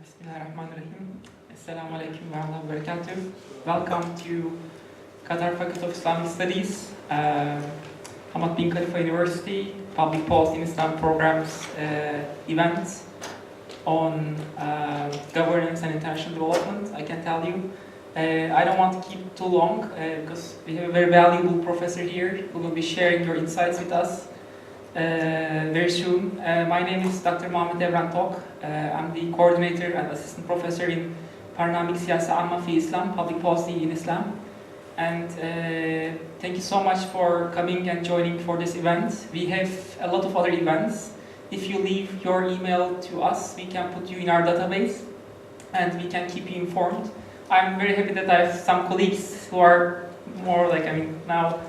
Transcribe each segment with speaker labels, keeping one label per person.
Speaker 1: Bismillahirrahmanirrahim. Assalamu alaikum wa rahmatullahi wa barakatuh. Welcome to Qatar Faculty of Islamic Studies, Hamad bin Khalifa University, Public Policy in Islam Programs event on governance and international development. I can tell you, I don't want to keep too long because we have a very valuable professor here who will be sharing your insights with us very soon. My name is Dr. Muhammed Evran Tok. I'm the coordinator and assistant professor in Panoramic Siyasa Amma fi Islam, Public Policy in Islam. And thank you so much for coming and joining for this event. We have a lot of other events. If you leave your email to us, we can put you in our database and we can keep you informed. I'm very happy that I have some colleagues who are more like, now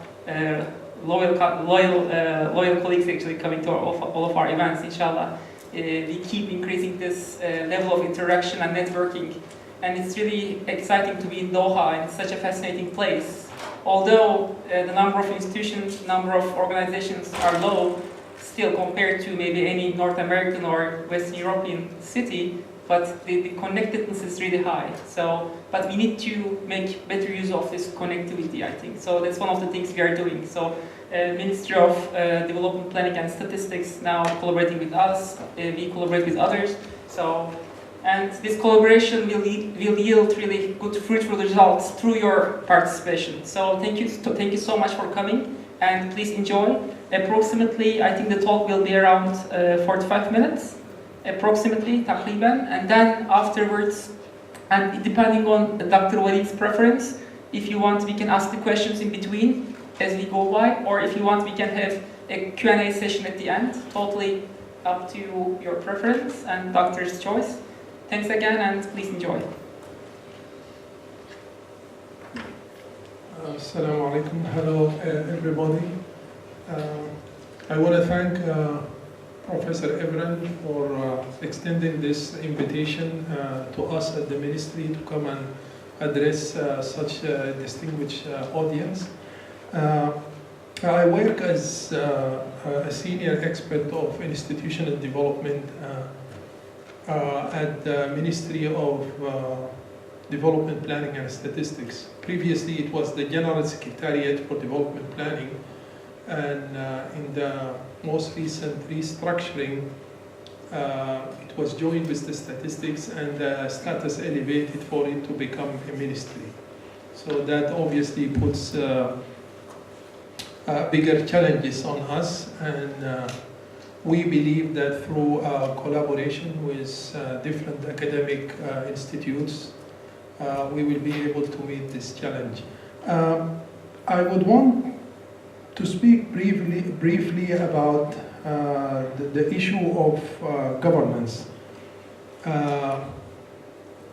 Speaker 1: loyal colleagues actually coming to all of our events, inshallah. We keep increasing this level of interaction and networking, and it's really exciting to be in Doha, and it's such a fascinating place. Although the number of institutions, number of organizations are low, still compared to maybe any North American or Western European city, but the connectedness is really high. But we need to make better use of this connectivity, I think. So that's one of the things we are doing. So Ministry of Development Planning and Statistics now collaborating with us. We collaborate with others. And this collaboration will yield really good, fruitful results through your participation. So thank you so much for coming, and please enjoy. Approximately, I think the talk will be around 45 minutes. Approximately, taqriban, and then afterwards, and depending on Dr. Waleed's preference, if you want, we can ask the questions in between as we go by, or if you want, we can have a Q&A session at the end, totally up to your preference and doctor's choice. Thanks again, and please enjoy.
Speaker 2: Assalamu alaikum. Hello, everybody. I want to thank Professor Evran for extending this invitation to us at the Ministry to come and address such a distinguished audience. I work as a senior expert of institutional development at the Ministry of Development Planning and Statistics. Previously, it was the General Secretariat for Development Planning, and in the most recent restructuring, it was joined with the statistics, and the status elevated for it to become a ministry. So that obviously puts bigger challenges on us, and we believe that through collaboration with different academic institutes, we will be able to meet this challenge. I would want to speak briefly about the issue of governance.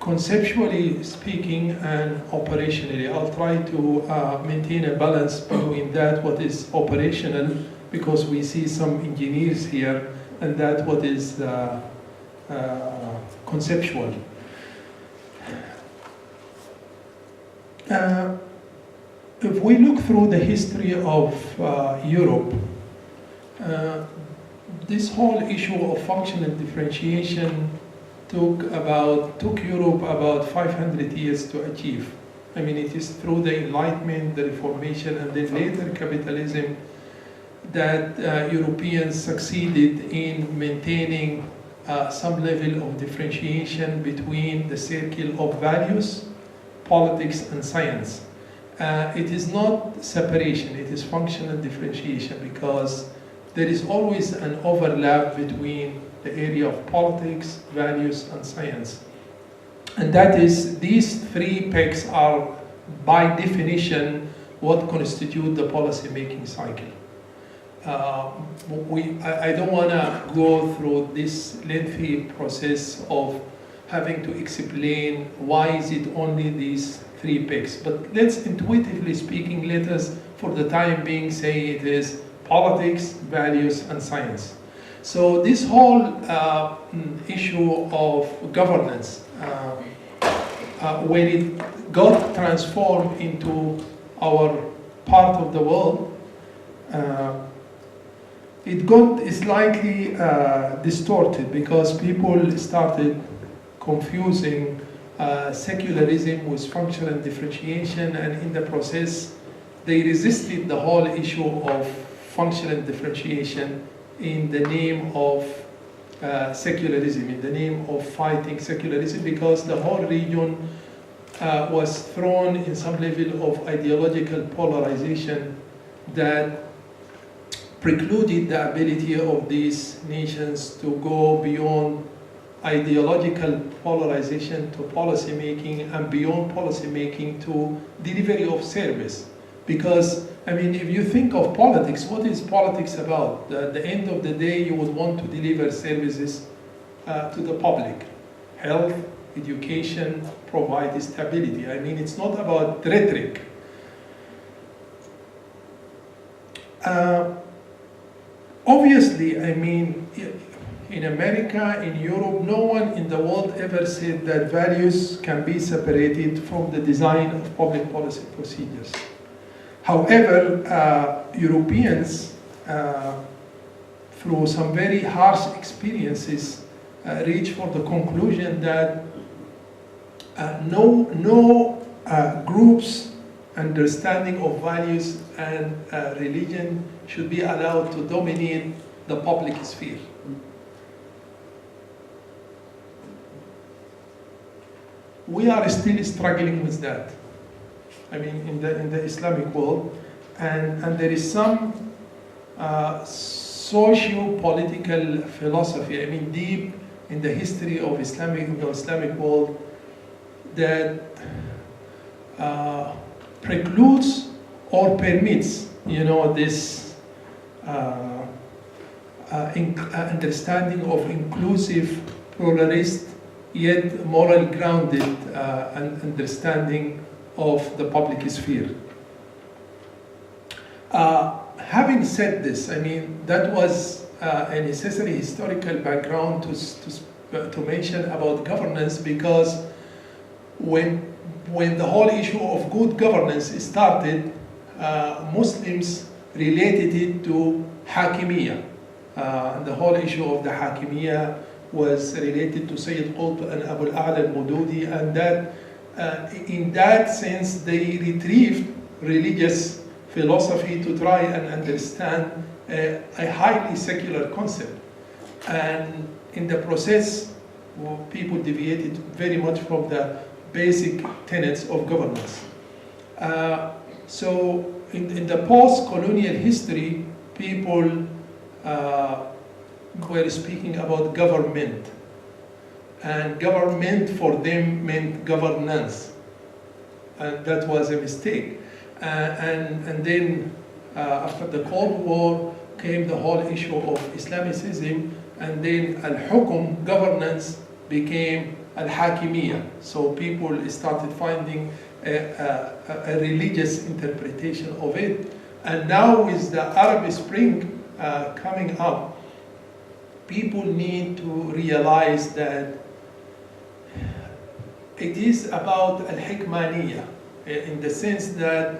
Speaker 2: Conceptually speaking and operationally, I'll try to maintain a balance between that what is operational, because we see some engineers here, and that what is conceptual. If we look through the history of Europe, this whole issue of functional differentiation took Europe about 500 years to achieve. It is through the Enlightenment, the Reformation, and then later capitalism that Europeans succeeded in maintaining some level of differentiation between the circle of values, politics, and science. It is not separation, it is functional differentiation, because there is always an overlap between the area of politics, values, and science. And that is, these three pegs are by definition what constitute the policy-making cycle. I don't want to go through this lengthy process of having to explain why is it only these three pegs. But let's, intuitively speaking, let us, for the time being, say it is politics, values, and science. So this whole issue of governance, when it got transformed into our part of the world, it got slightly distorted, because people started confusing secularism with functional differentiation, and in the process, they resisted the whole issue of functional differentiation in the name of secularism, in the name of fighting secularism, because the whole region was thrown in some level of ideological polarization that precluded the ability of these nations to go beyond ideological polarization to policy making, and beyond policy making to delivery of service. Because, I mean, if you think of politics, what is politics about? At the end of the day, you would want to deliver services to the public. Health, education, provide stability. I mean, it's not about rhetoric. Obviously, I mean, in America, in Europe, no one in the world ever said that values can be separated from the design of public policy procedures. However, Europeans, through some very harsh experiences, reach for the conclusion that no group's understanding of values and religion should be allowed to dominate the public sphere. We are still struggling with that. I mean, in the Islamic world, and there is some socio-political philosophy, I mean, deep in the history of the Islamic world, that precludes or permits, you know, this understanding of inclusive, pluralist, yet moral grounded understanding of the public sphere. Having said this, I mean, that was a necessary historical background to mention about governance, because when the whole issue of good governance started, Muslims related it to Hakimiyya. The whole issue of the Hakimiyya was related to Sayyid Qutb and Abu al-A'la al-Mududi, and that in that sense they retrieved religious philosophy to try and understand a highly secular concept. And in the process, people deviated very much from the basic tenets of governance. So in the post-colonial history, people were speaking about government. And government for them meant governance. And that was a mistake. And then after the Cold War came the whole issue of Islamicism, and then al-Hukum, governance, became al-Hakimiyya. So people started finding a religious interpretation of it. And now with the Arab Spring coming up, people need to realize that it is about al-Hikmaniyya, in the sense that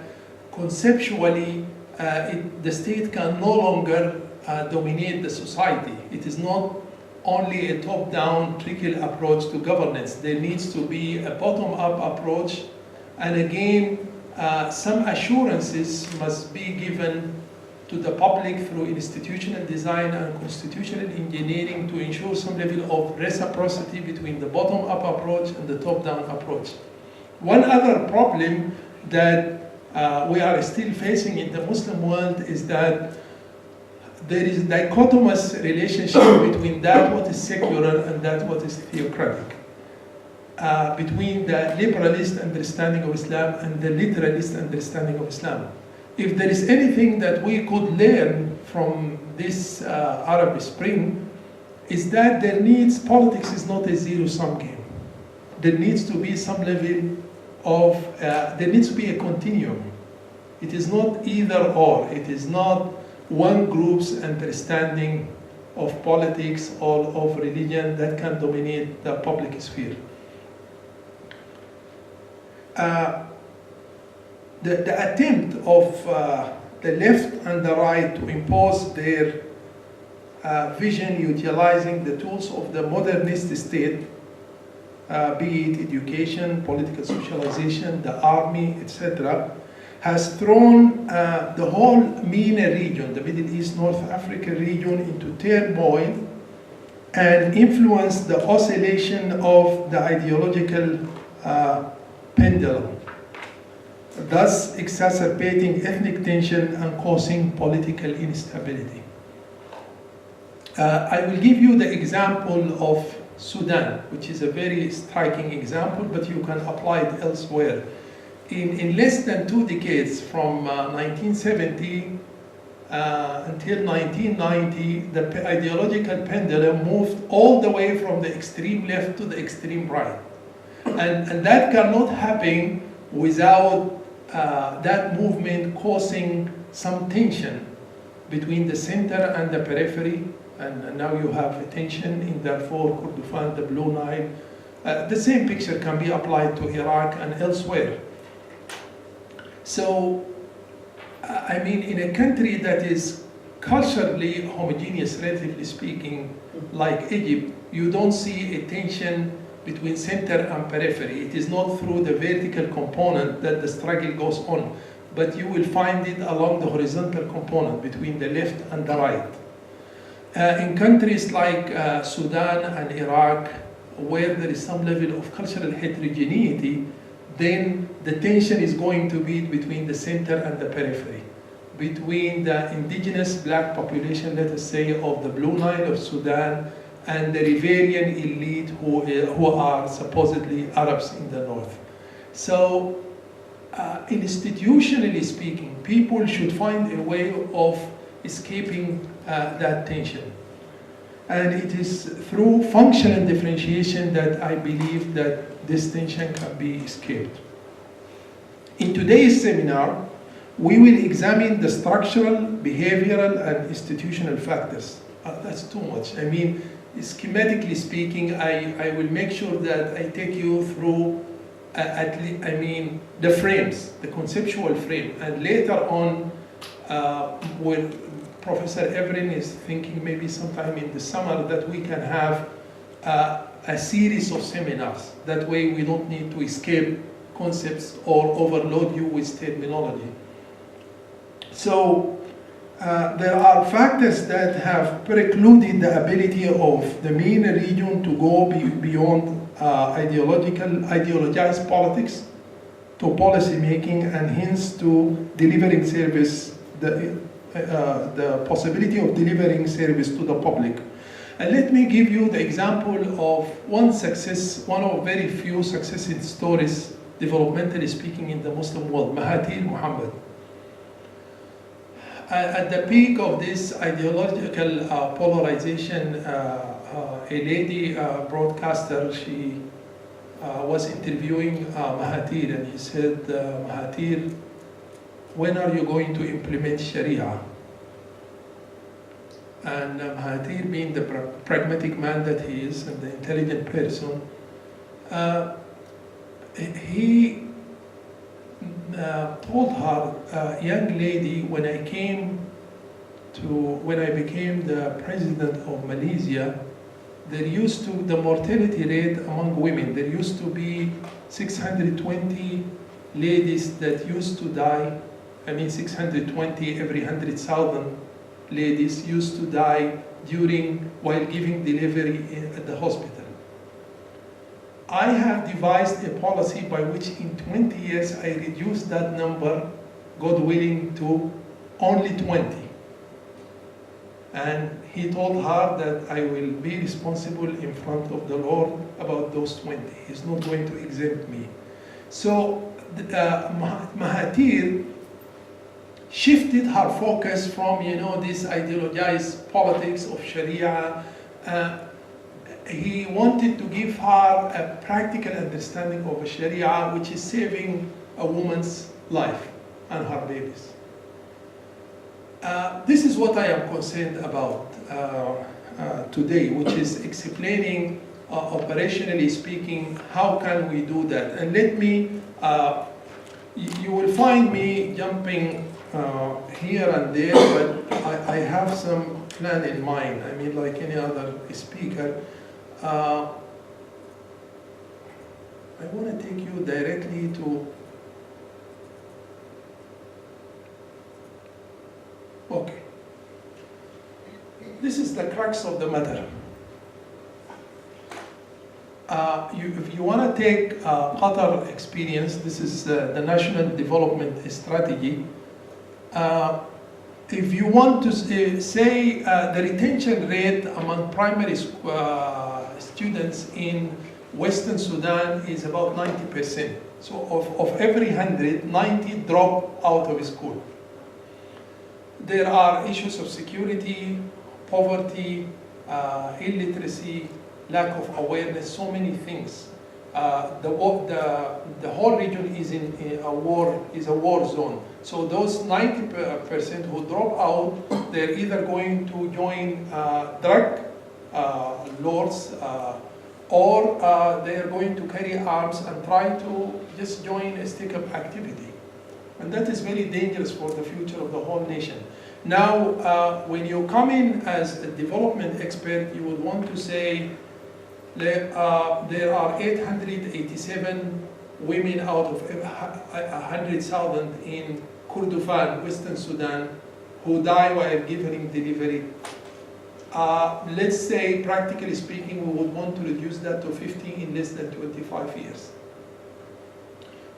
Speaker 2: conceptually the state can no longer dominate the society. It is not only a top-down trickle approach to governance. There needs to be a bottom-up approach, and again, some assurances must be given to the public through institutional design and constitutional engineering to ensure some level of reciprocity between the bottom-up approach and the top-down approach. One other problem that we are still facing in the Muslim world is that there is a dichotomous relationship between that what is secular and that what is theocratic, between the liberalist understanding of Islam and the literalist understanding of Islam. If there is anything that we could learn from this Arab Spring, is that politics is not a zero-sum game. There needs to be some level of, there needs to be a continuum. It is not either or. It is not one group's understanding of politics or of religion that can dominate the public sphere. The attempt of the left and the right to impose their vision utilizing the tools of the modernist state be it education, political socialization, the army, etc., has thrown the whole MENA region, the Middle East, North Africa region, into turmoil and influenced the oscillation of the ideological pendulum, thus exacerbating ethnic tension and causing political instability. I will give you the example of Sudan, which is a very striking example, but you can apply it elsewhere. In less than 2 decades, from 1970 until 1990, the ideological pendulum moved all the way from the extreme left to the extreme right. And that cannot happen without that movement causing some tension between the center and the periphery. And now you have a tension in Darfur, Kordofan, the Blue Nile. The same picture can be applied to Iraq and elsewhere. So, I mean, in a country that is culturally homogeneous, relatively speaking, like Egypt, you don't see a tension between center and periphery. It is not through the vertical component that the struggle goes on, but you will find it along the horizontal component between the left and the right. In countries like Sudan and Iraq, where there is some level of cultural heterogeneity, then the tension is going to be between the center and the periphery, between the indigenous black population, let us say, of the Blue Nile of Sudan, and the riverian elite who are supposedly Arabs in the north. So, institutionally speaking, people should find a way of escaping that tension. And it is through functional differentiation that I believe that this tension can be escaped. In today's seminar, we will examine the structural, behavioral, and institutional factors. That's too much. I mean, schematically speaking, I will make sure that I take you through the frames, the conceptual frame, and later on, when Professor Everin is thinking maybe sometime in the summer that we can have a series of seminars. That way we don't need to escape concepts or overload you with terminology. So there are factors that have precluded the ability of the MENA region to go beyond ideologized politics to policy making, and hence to delivering service, the possibility of delivering service to the public. And let me give you the example of one of very few success stories, developmentally speaking, in the Muslim world, Mahathir Mohamad. At the peak of this ideological polarization, a lady broadcaster, she was interviewing Mahathir, and he said, Mahathir, when are you going to implement Sharia? And Mahathir, being the pragmatic man that he is and the intelligent person, he told her, young lady, when I became the president of Malaysia, the mortality rate among women, there used to be 620 ladies that used to die. 620 every 100,000 ladies used to die while giving delivery at the hospital. I have devised a policy by which in 20 years I reduced that number, God willing, to only 20. And he told her that I will be responsible in front of the Lord about those 20. He's not going to exempt me. So Mahathir shifted her focus from, this ideologized politics of Sharia. He wanted to give her a practical understanding of Sharia, which is saving a woman's life and her babies. This is what I am concerned about today, which is explaining, operationally speaking, how can we do that. And let me, you will find me jumping here and there, but I have some plan in mind. Like any other speaker. I want to take you directly to, okay. This is the crux of the matter. If you want to take Qatar experience, this is the National Development Strategy. If you want to say the retention rate among primary students in Western Sudan is about 90%. So of every 100, 90 drop out of school. There are issues of security, poverty, illiteracy, lack of awareness, so many things. The whole region is in a war zone. So those 90% who drop out, they're either going to join drug lords or they are going to carry arms and try to just join a stick-up activity. And that is very dangerous for the future of the whole nation. Now, when you come in as a development expert, you would want to say there are 887 women out of 100,000 in Kordofan, Western Sudan, who die while giving delivery. Let's say, practically speaking, we would want to reduce that to 50 in less than 25 years.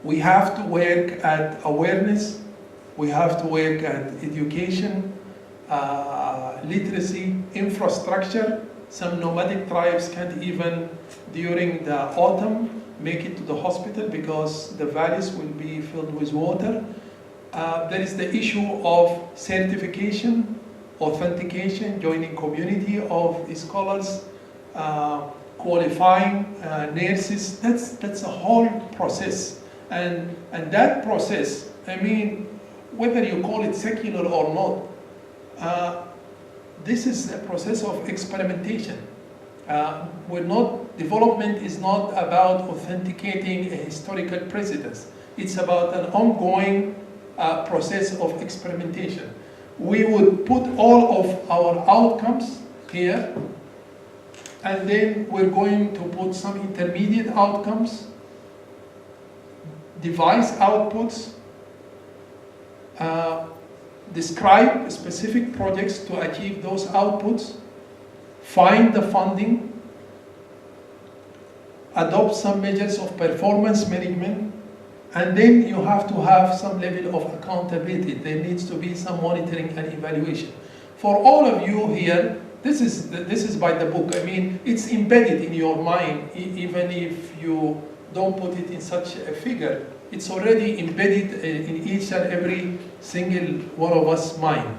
Speaker 2: We have to work at awareness, we have to work at education, literacy, infrastructure. Some nomadic tribes can't even, during the autumn, make it to the hospital because the valleys will be filled with water. There is the issue of certification, authentication, joining community of scholars, qualifying nurses. That's a whole process. And that process, I mean, whether you call it secular or not, this is a process of experimentation. Development is not about authenticating a historical precedence. It's about an ongoing process of experimentation. We would put all of our outcomes here, and then we're going to put some intermediate outcomes, device outputs, describe specific projects to achieve those outputs, find the funding, adopt some measures of performance management, and then you have to have some level of accountability. There needs to be some monitoring and evaluation. For all of you here, this is by the book. I mean, it's embedded in your mind, even if you don't put it in such a figure. It's already embedded in each and every single one of us mind.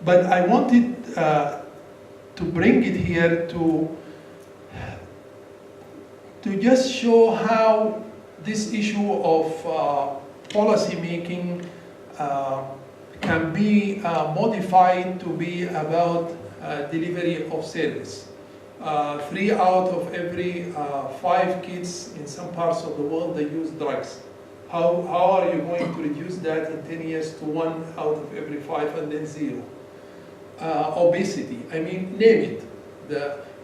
Speaker 2: But I wanted to bring it here to just show how this issue of policy making can be modified to be about delivery of service. 3 out of every 5 kids in some parts of the world, they use drugs. How are you going to reduce that in 10 years to 1 out of every 5 and then 0? Obesity, I mean, name it.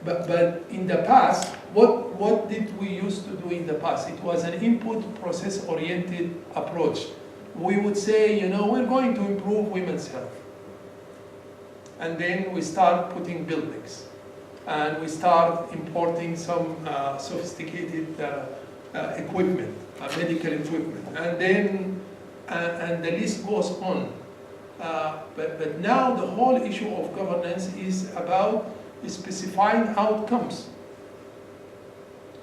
Speaker 2: But in the past, what did we used to do in the past? It was an input process oriented approach. We would say, you know, we're going to improve women's health. And then we start putting buildings. And we start importing some sophisticated equipment, medical equipment. And then, and the list goes on. But now the whole issue of governance is about specifying outcomes,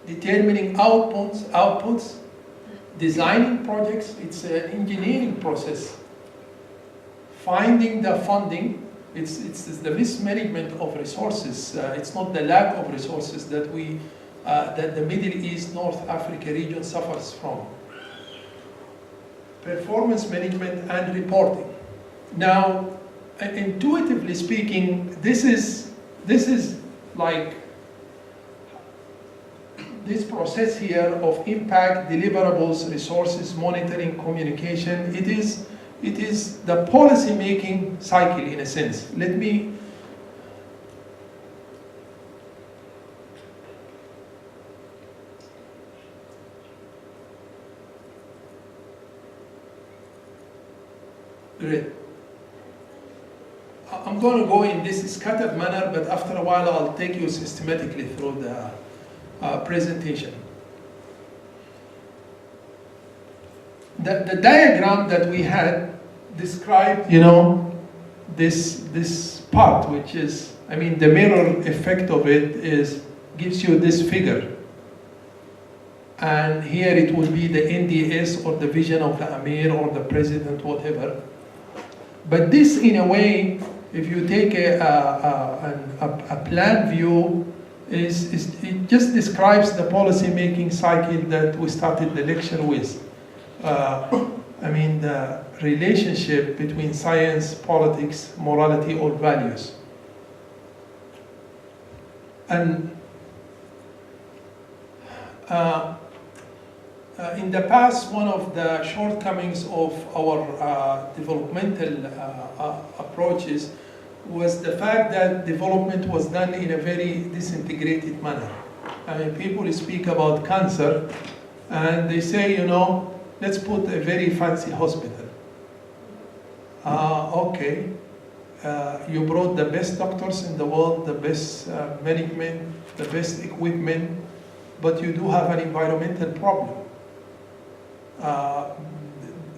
Speaker 2: determining outputs, designing projects. It's an engineering process. Finding the funding. It's the mismanagement of resources. It's not the lack of resources that that the Middle East, North Africa region suffers from. Performance management and reporting. Now, intuitively speaking, this is like this process here of impact, deliverables, resources, monitoring, communication. It is the policy making cycle in a sense. Let me Great. I'm going to go in this scattered manner, but after a while I'll take you systematically through the presentation. The diagram that we had described, this part, which is, the mirror effect of it gives you this figure. And here it will be the NDS or the vision of the Amir or the president, whatever. But this, in a way, if you take a plan view, it just describes the policy making cycle that we started the lecture with. The relationship between science, politics, morality, or values. And in the past, one of the shortcomings of our developmental approaches was the fact that development was done in a very disintegrated manner. People speak about cancer and they say, let's put a very fancy hospital. Okay, you brought the best doctors in the world, the best management, the best equipment, but you do have an environmental problem.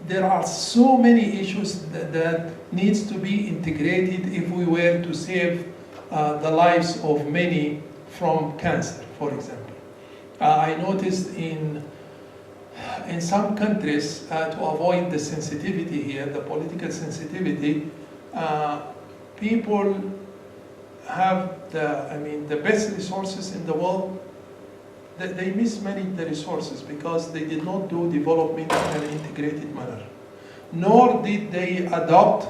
Speaker 2: There are so many issues that needs to be integrated if we were to save the lives of many from cancer, for example. I noticed in some countries, to avoid the sensitivity here, the political sensitivity, people have the best resources in the world. They mismanage the resources because they did not do development in an integrated manner. Nor did they adopt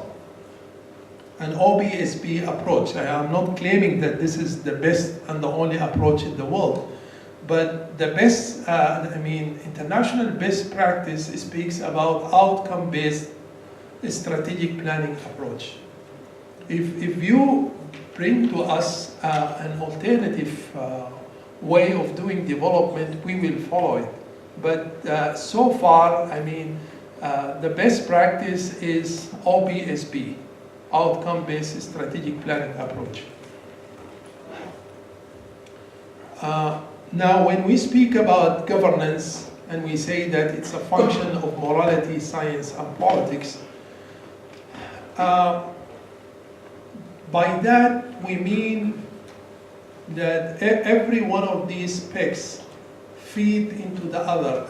Speaker 2: an OBSP approach. I am not claiming that this is the best and the only approach in the world, but the best, international best practice speaks about outcome-based strategic planning approach. If you bring to us an alternative way of doing development, we will follow it. But so far, the best practice is OBSP, outcome-based strategic planning approach. Now, when we speak about governance and we say that it's a function of morality, science, and politics, by that we mean that every one of these pegs feed into the other.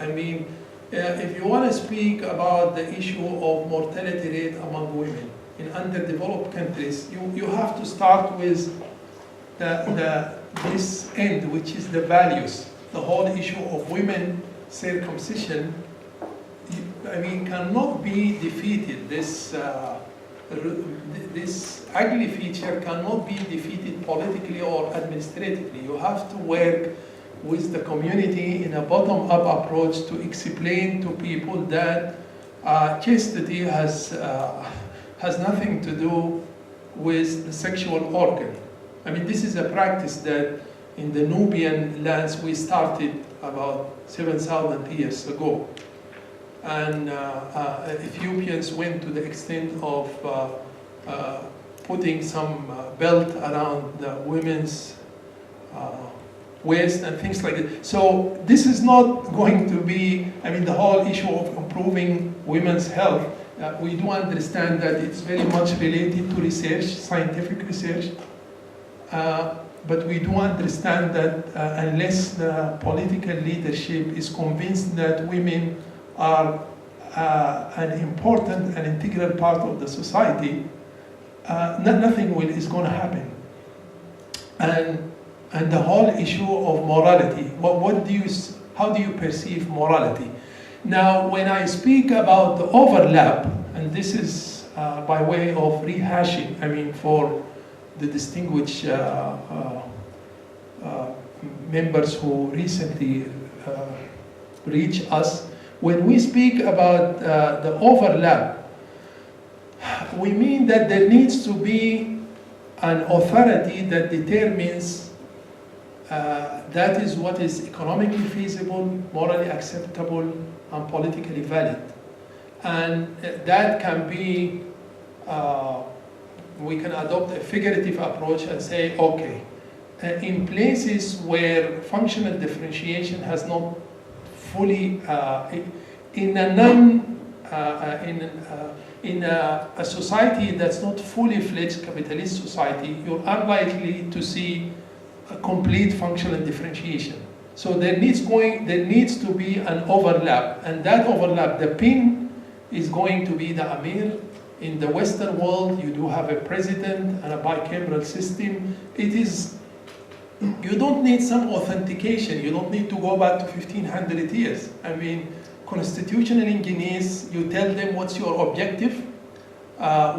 Speaker 2: If you want to speak about the issue of mortality rate among women in underdeveloped countries, you have to start with this end, which is the values. The whole issue of women circumcision, cannot be defeated. This ugly feature cannot be defeated politically or administratively. You have to work with the community in a bottom-up approach to explain to people that chastity has nothing to do with the sexual organ. This is a practice that in the Nubian lands we started about 7,000 years ago. And Ethiopians went to the extent of putting some belt around the women's waist and things like that. So this is not going to be, the whole issue of improving women's health. We do understand that it's very much related to research, scientific research. But we do understand that unless the political leadership is convinced that women are an important and integral part of the society, nothing is going to happen. And the whole issue of morality, how do you perceive morality? Now, when I speak about the overlap, and this is by way of rehashing, for the distinguished members who recently reached us, when we speak about the overlap, we mean that there needs to be an authority that determines that is what is economically feasible, morally acceptable, and politically valid. And that can be we can adopt a figurative approach and say, okay, in places where functional differentiation has not fully, in a non, in a society that's not fully fledged capitalist society, you're unlikely to see a complete functional differentiation. So there needs to be an overlap, and that overlap, the pin is going to be the Amir. In the Western world, you do have a president and a bicameral system. It is, you don't need some authentication. You don't need to go back to 1500 years. I mean, constitutional engineers, you tell them what's your objective, how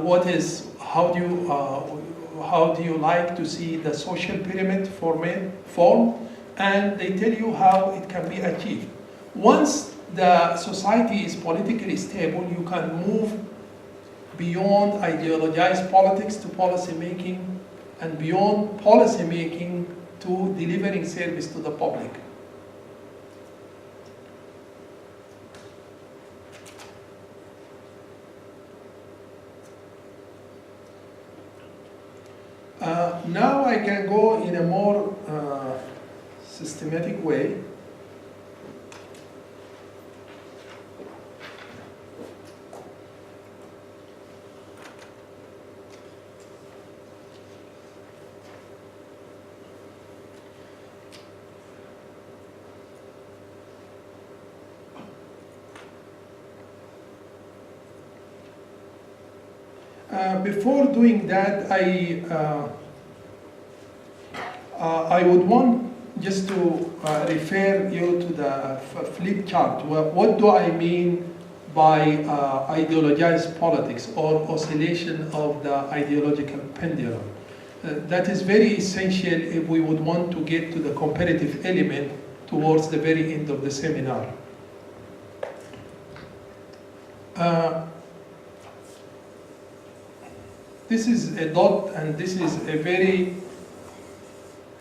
Speaker 2: do you like to see the social pyramid form, and they tell you how it can be achieved. Once the society is politically stable, you can move beyond ideologized politics to policy making, and beyond policy making to delivering service to the public. Now I can go in a more systematic way. Before doing that, I would want just to refer you to the flip chart. What do I mean by ideologized politics or oscillation of the ideological pendulum? That is very essential if we would want to get to the comparative element towards the very end of the seminar. This is a dot, and this is a very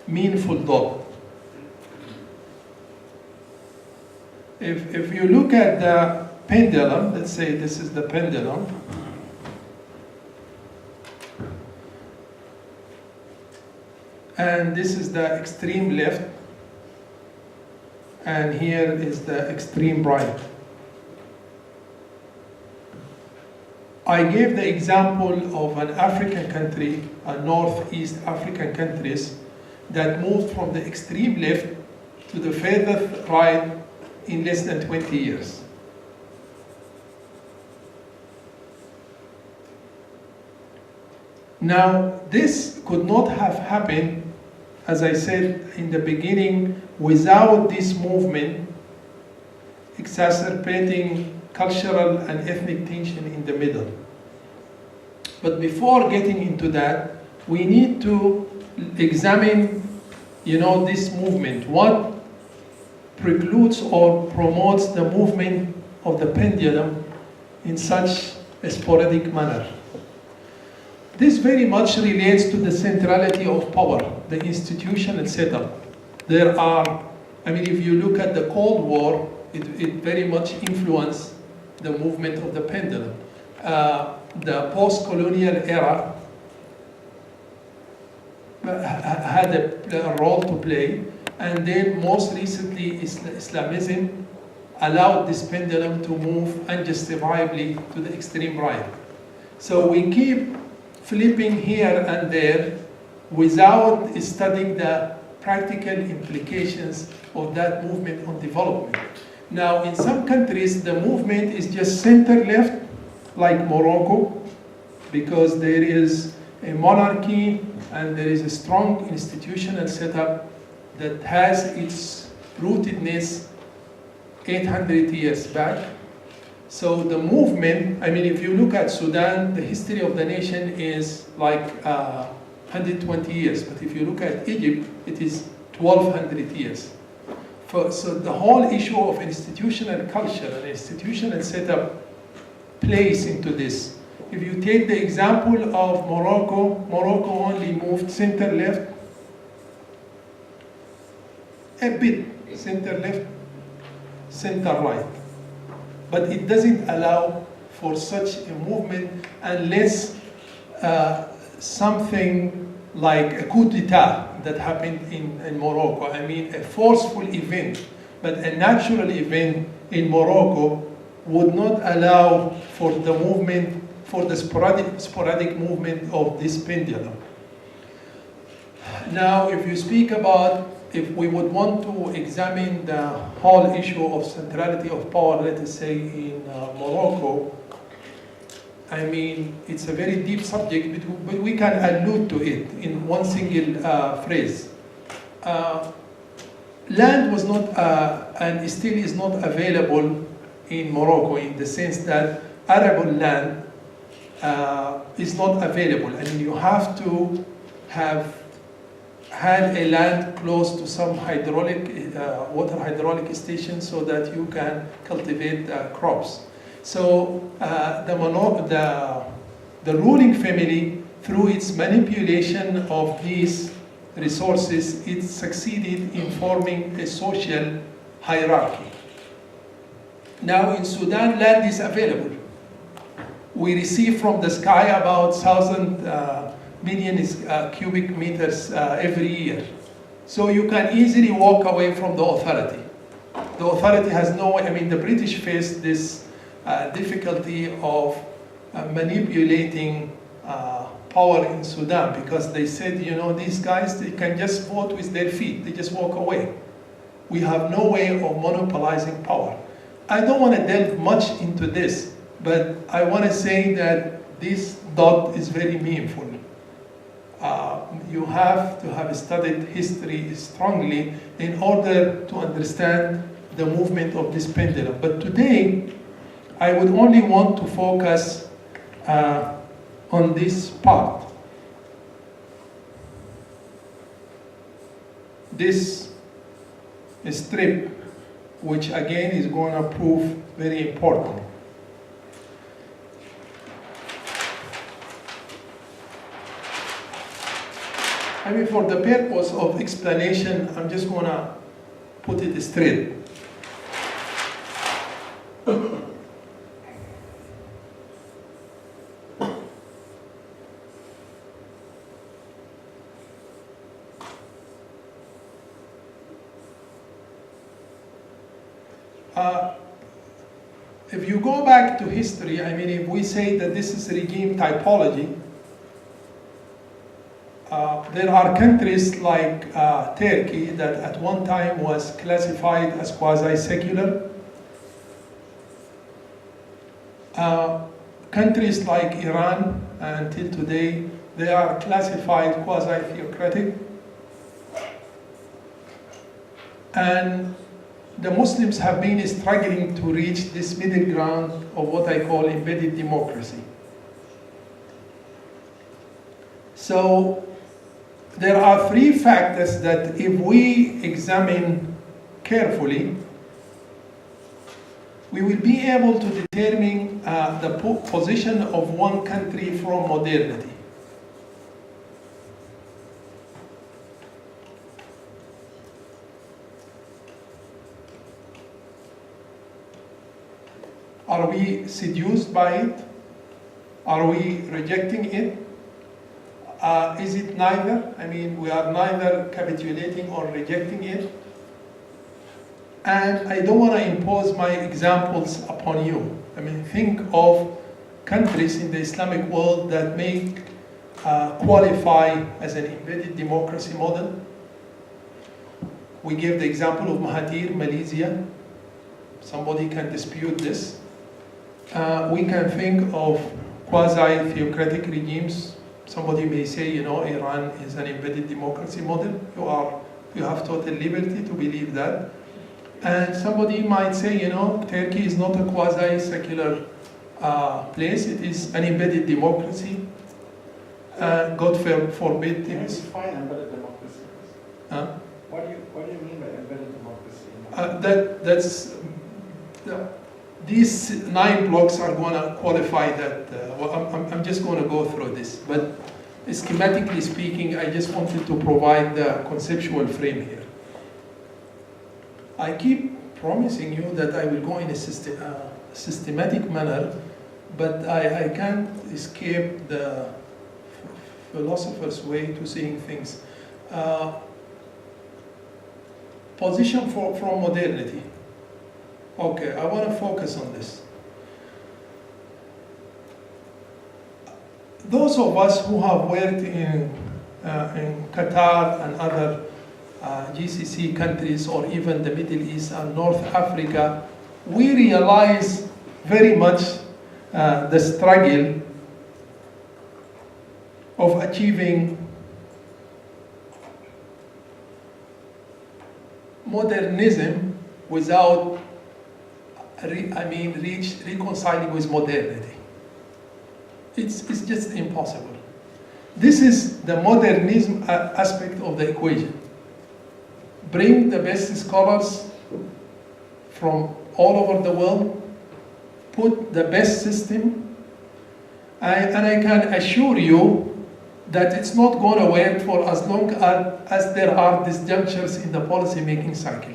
Speaker 2: meaningful dot. If you look at the pendulum, let's say this is the pendulum, and this is the extreme left, and here is the extreme right. I gave the example of an African country, a Northeast African countries, that moved from the extreme left to the further right in less than 20 years. Now, this could not have happened, as I said in the beginning, without this movement exacerbating cultural and ethnic tension in the middle. But before getting into that, we need to examine, this movement. What precludes or promotes the movement of the pendulum in such a sporadic manner? This very much relates to the centrality of power, the institutional setup. If you look at the Cold War, it very much influenced the movement of the pendulum. The post-colonial era had a role to play, and then most recently Islamism allowed this pendulum to move unjustifiably to the extreme right. So we keep flipping here and there without studying the practical implications of that movement on development. Now, in some countries, the movement is just center-left, like Morocco, because there is a monarchy and there is a strong institutional setup that has its rootedness 800 years back. So the movement, if you look at Sudan, the history of the nation is like 120 years. But if you look at Egypt, it is 1200 years. So the whole issue of institutional culture and institutional setup plays into this. If you take the example of Morocco, Morocco only moved center-left, a bit center-left, center-right. But it doesn't allow for such a movement unless something like a coup d'etat that happened in Morocco. I mean, a forceful event, but a natural event in Morocco would not allow for the movement, for the sporadic movement of this pendulum. Now, if you speak about, if we would want to examine the whole issue of centrality of power, let us say in Morocco, I mean, it's a very deep subject, but we can allude to it in one single phrase. Land was not, and still is not available in Morocco in the sense that arable land is not available. I mean, you have to have had a land close to some hydraulic, water hydraulic station so that you can cultivate crops. So the ruling family, through its manipulation of these resources, it succeeded in forming a social hierarchy. Now in Sudan, land is available. We receive from the sky about 1,000 million cubic meters every year. So you can easily walk away from the authority. The authority has no, I mean, the British faced this difficulty of manipulating power in Sudan because they said, you know, these guys, they can just vote with their feet, they just walk away. We have no way of monopolizing power. I don't want to delve much into this, but I want to say that this dot is very meaningful. You have to have studied history strongly in order to understand the movement of this pendulum. But today, I would only want to focus on this part. This strip, which again is going to prove very important. I mean, for the purpose of explanation, I'm just going to put it straight. If you go back to history, I mean, if we say that this is regime typology, there are countries like Turkey that at one time was classified as quasi-secular. Countries like Iran, until today, they are classified quasi-theocratic. And the Muslims have been struggling to reach this middle ground of what I call embedded democracy. So there are three factors that if we examine carefully, we will be able to determine the position of one country from modernity. Are we seduced by it? Are we rejecting it? Is it neither? I mean, we are neither capitulating or rejecting it. And I don't want to impose my examples upon you. I mean, think of countries in the Islamic world that may qualify as an embedded democracy model. We gave the example of Mahathir, Malaysia. Somebody can dispute this. We can think of quasi-theocratic regimes. Somebody may say, you know, Iran is an embedded democracy model. You have total liberty to believe that. And somebody might say, you know, Turkey is not a quasi-secular place. It is an embedded democracy. God forbid.
Speaker 3: Can you define embedded democracy? What do you mean by embedded democracy?
Speaker 2: These 9 blocks are going to qualify that. I'm just going to go through this. But schematically speaking, I just wanted to provide the conceptual frame here. I keep promising you that I will go in a systematic manner, but I can't escape the philosopher's way to seeing things. Position from modernity. Okay, I want to focus on this. Those of us who have worked in Qatar and other GCC countries, or even the Middle East and North Africa, we realize very much the struggle of achieving modernism without, reconciling with modernity. It's just impossible. This is the modernism aspect of the equation. Bring the best scholars from all over the world, put the best system, and I can assure you that it's not going to work for as long as there are disjunctures in the policy-making cycle.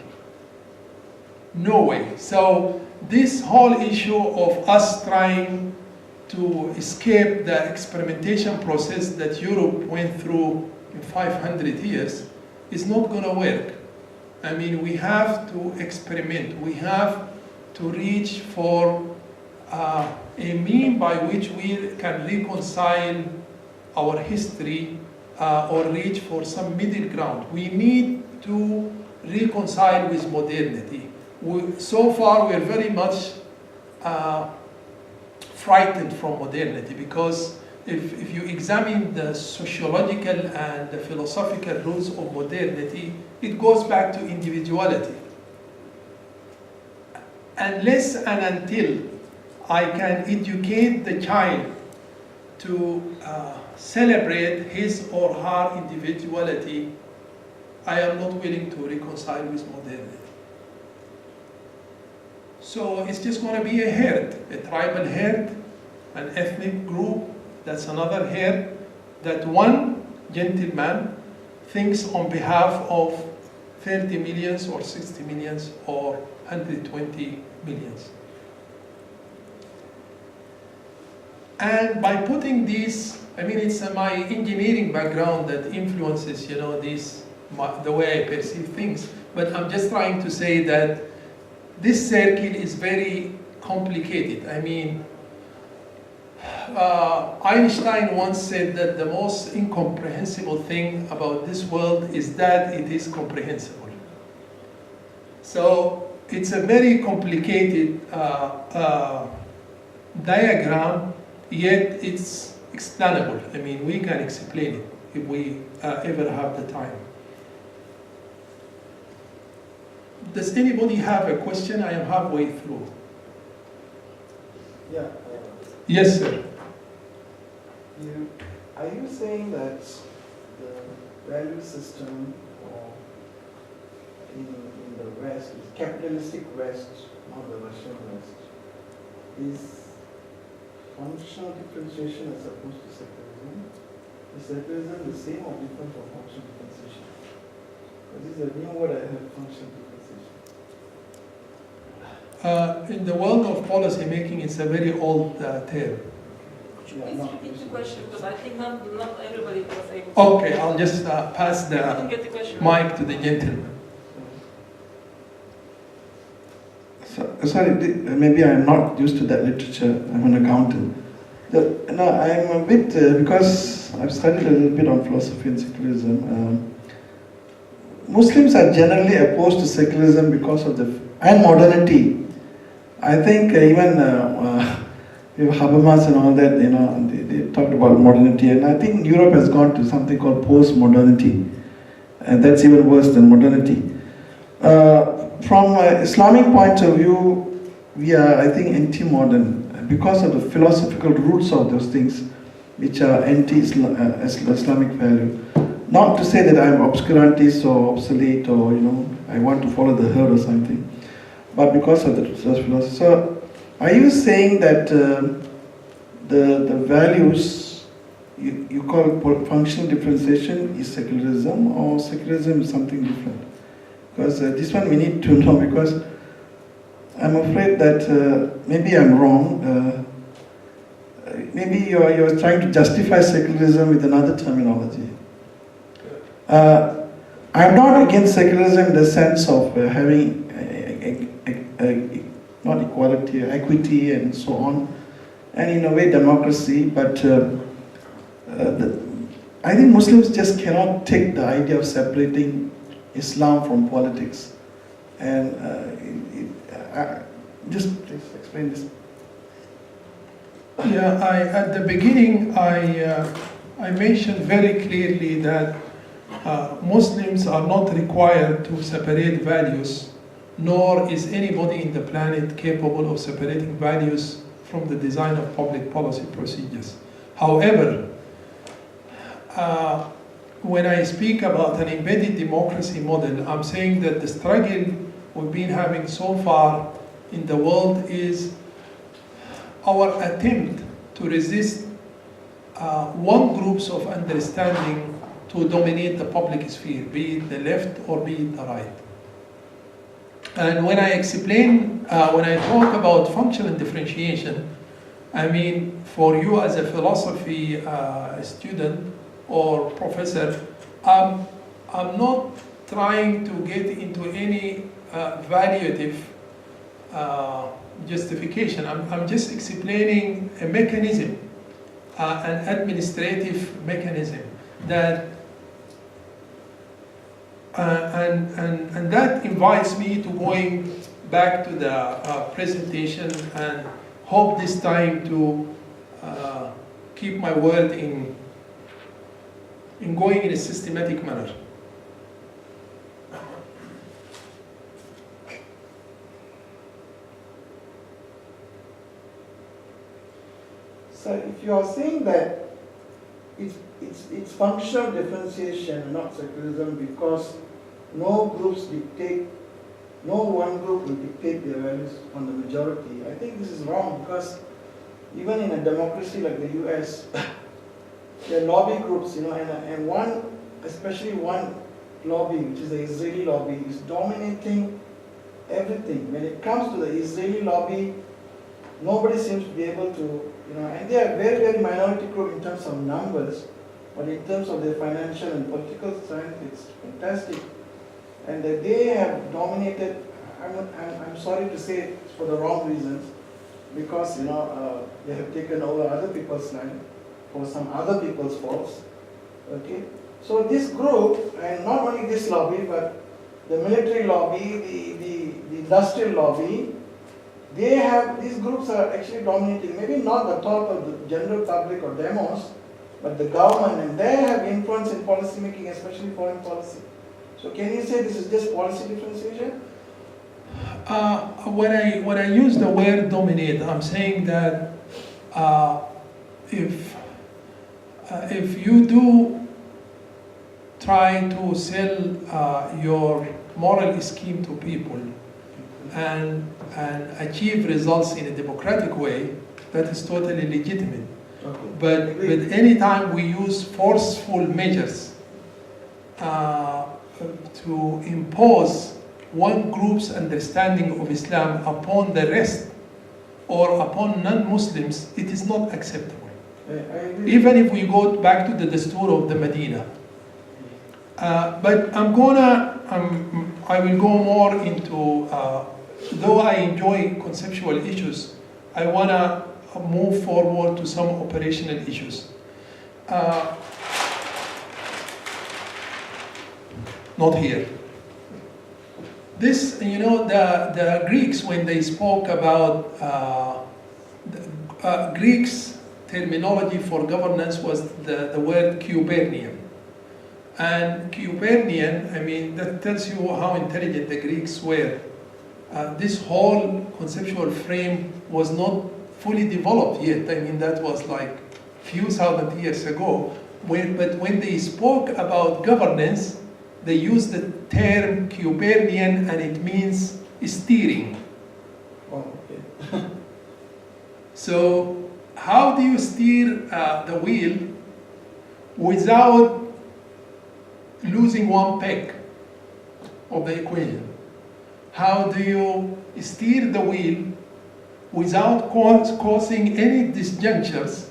Speaker 2: No way. So this whole issue of us trying to escape the experimentation process that Europe went through in 500 years is not going to work. I mean, we have to experiment. We have to reach for a mean by which we can reconcile our history or reach for some middle ground. We need to reconcile with modernity. So far, we're very much frightened from modernity, because if you examine the sociological and the philosophical roots of modernity, it goes back to individuality. Unless and until I can educate the child to celebrate his or her individuality, I am not willing to reconcile with modernity. So it's just going to be a herd, a tribal herd, an ethnic group, that's another herd, that one gentleman thinks on behalf of 30 millions or 60 millions or 120 millions. And by putting these, I mean, it's my engineering background that influences, the way I perceive things. But I'm just trying to say that this circle is very complicated. I mean, Einstein once said that the most incomprehensible thing about this world is that it is comprehensible. So it's a very complicated diagram, yet it's explainable. I mean, we can explain it if we ever have the time. Does anybody have a question? I am halfway through.
Speaker 3: Yeah.
Speaker 2: Yes, sir.
Speaker 3: Are you saying that the value system in the West, capitalistic West, not the Russian West, is functional differentiation as opposed to secularism? Is secularism the same or different from functional differentiation? This is a new word I heard, functional differentiation.
Speaker 2: In the world of policy making, it's a very old term.
Speaker 1: Please repeat the question, because I think not everybody was able to.
Speaker 2: Okay, I'll just pass the mic to the gentleman.
Speaker 4: Sorry, maybe I'm not used to that literature. I'm an accountant. I'm a bit, because I've studied a little bit on philosophy and secularism. Muslims are generally opposed to secularism because of and modernity. I think even Habermas and all that, they talked about modernity, and I think Europe has gone to something called post-modernity, and that's even worse than modernity. From an Islamic point of view, we are, I think, anti-modern because of the philosophical roots of those things, which are anti-Islamic value. Not to say that I'm obscurantist or obsolete or I want to follow the herd or something, but because of the philosophy. So, are you saying that the values you call functional differentiation is secularism, or secularism is something different? Because this one we need to know, because I'm afraid that maybe I'm wrong. Maybe maybe you're trying to justify secularism with another terminology. I'm not against secularism in the sense of having not equality, equity, and so on, and in a way democracy. But I think Muslims just cannot take the idea of separating Islam from politics. And just please explain this.
Speaker 2: Yeah, at the beginning, I mentioned very clearly that Muslims are not required to separate values, nor is anybody in the planet capable of separating values from the design of public policy procedures. However, when I speak about an embedded democracy model, I'm saying that the struggle we've been having so far in the world is our attempt to resist one groups of understanding to dominate the public sphere, be it the left or be it the right. And when I explain, when I talk about functional differentiation, I mean for you as a philosophy student or professor, I'm not trying to get into any valuative justification. I'm just explaining a mechanism, an administrative mechanism that and that invites me to going back to the presentation and hope this time to keep my word in going in a systematic manner.
Speaker 3: So if you are saying that it's functional differentiation, not secularism, because no one group will dictate their values on the majority, I think this is wrong, because even in a democracy like the US, there are lobby groups, and one, especially one lobby, which is the Israeli lobby, is dominating everything. When it comes to the Israeli lobby, nobody seems to be able to, and they are very, very minority group in terms of numbers, but in terms of their financial and political strength, it's fantastic. And that they have dominated, I'm sorry to say it for the wrong reasons, because, they have taken over other people's land for some other people's faults, okay? So this group, and not only this lobby, but the military lobby, the industrial lobby, these groups are actually dominating, maybe not the top of the general public or demos, but the government, and they have influence in policy making, especially foreign policy. So can you say this is just policy differentiation?
Speaker 2: When I use the word dominate, I'm saying that if you do try to sell your moral scheme to people and achieve results in a democratic way, that is totally legitimate.
Speaker 3: Okay.
Speaker 2: But any time we use forceful measures to impose one group's understanding of Islam upon the rest or upon non-Muslims, it is not acceptable. Even if we go back to the Dastur of the Medina. But I will go more into, though I enjoy conceptual issues, I want to move forward to some operational issues. Not here. This, the Greeks, when they spoke about, Greeks' terminology for governance was the word Kubernian. And Kubernian, that tells you how intelligent the Greeks were. This whole conceptual frame was not fully developed yet. That was like few thousand years ago. But when they spoke about governance, they used the term Kubernian, and it means steering.
Speaker 3: Oh, okay.
Speaker 2: So how do you steer the wheel without losing one peg of the equation? How do you steer the wheel without causing any disjunctures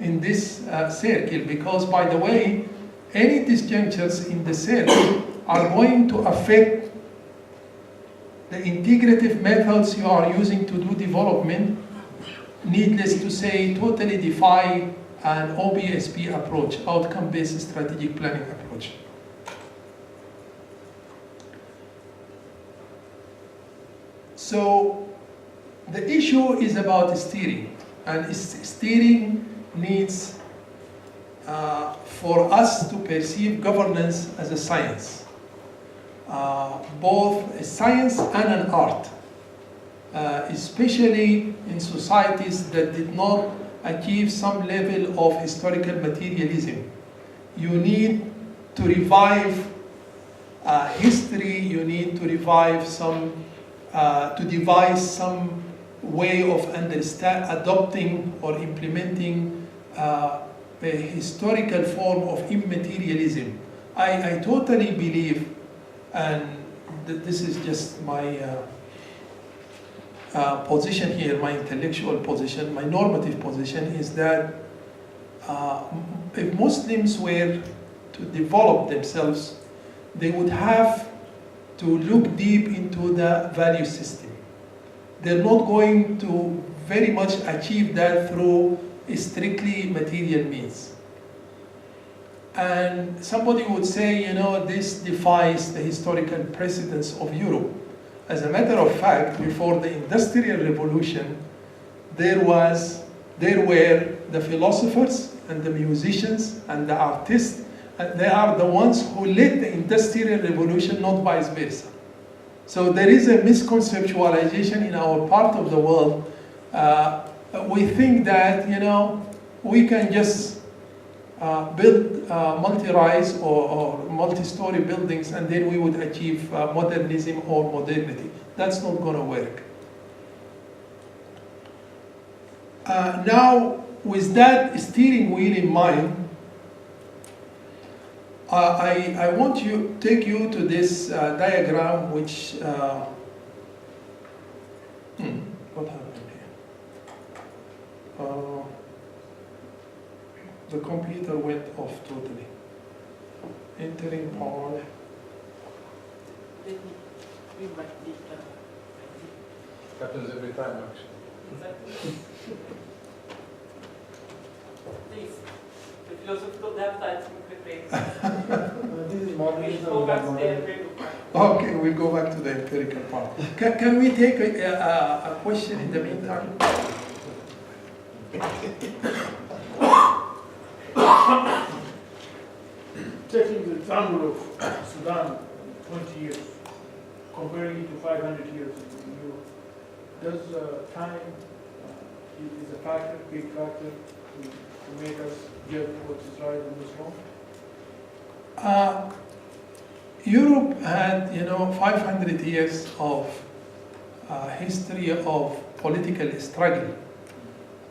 Speaker 2: in this circle, because, by the way, any disjunctures in the circle are going to affect the integrative methods you are using to do development. Needless to say, totally defy an OBSP approach, outcome-based strategic planning approach. So the issue is about steering, and steering needs for us to perceive governance as a science, both a science and an art, especially in societies that did not achieve some level of historical materialism. You need to revive history, you need to revive some, to devise some way of adopting or implementing a historical form of immaterialism. I totally believe, and this is just my position here, my intellectual position, my normative position, is that if Muslims were to develop themselves, they would have to look deep into the value system. They're not going to very much achieve that through strictly material means. And somebody would say, you know, this defies the historical precedents of Europe. As a matter of fact, before the Industrial Revolution, there were the philosophers and the musicians and the artists, and they are the ones who led the Industrial Revolution, not vice versa. So there is a misconceptualization in our part of the world. We think that, you know, we can just build multi-rise or multi-story buildings and then we would achieve modernism or modernity. That's not going to work. Now, with that steering wheel in mind, I want to take you to this diagram which, what happened here? The computer went off totally. Entering power.
Speaker 1: Let me read back the
Speaker 5: Happens every time, actually.
Speaker 1: exactly. Please, the philosophical depth I think
Speaker 3: This is
Speaker 1: we
Speaker 3: modernism.
Speaker 1: go back to the empirical part.
Speaker 2: Okay, we'll go back to the empirical part. Can we take a question in the meantime?
Speaker 6: Taking the example of Sudan, 20 years, comparing it to 500 years in Europe, does time is a factor, big factor to make us judge what is right and what's wrong?
Speaker 2: Europe had, 500 years of history of political struggle.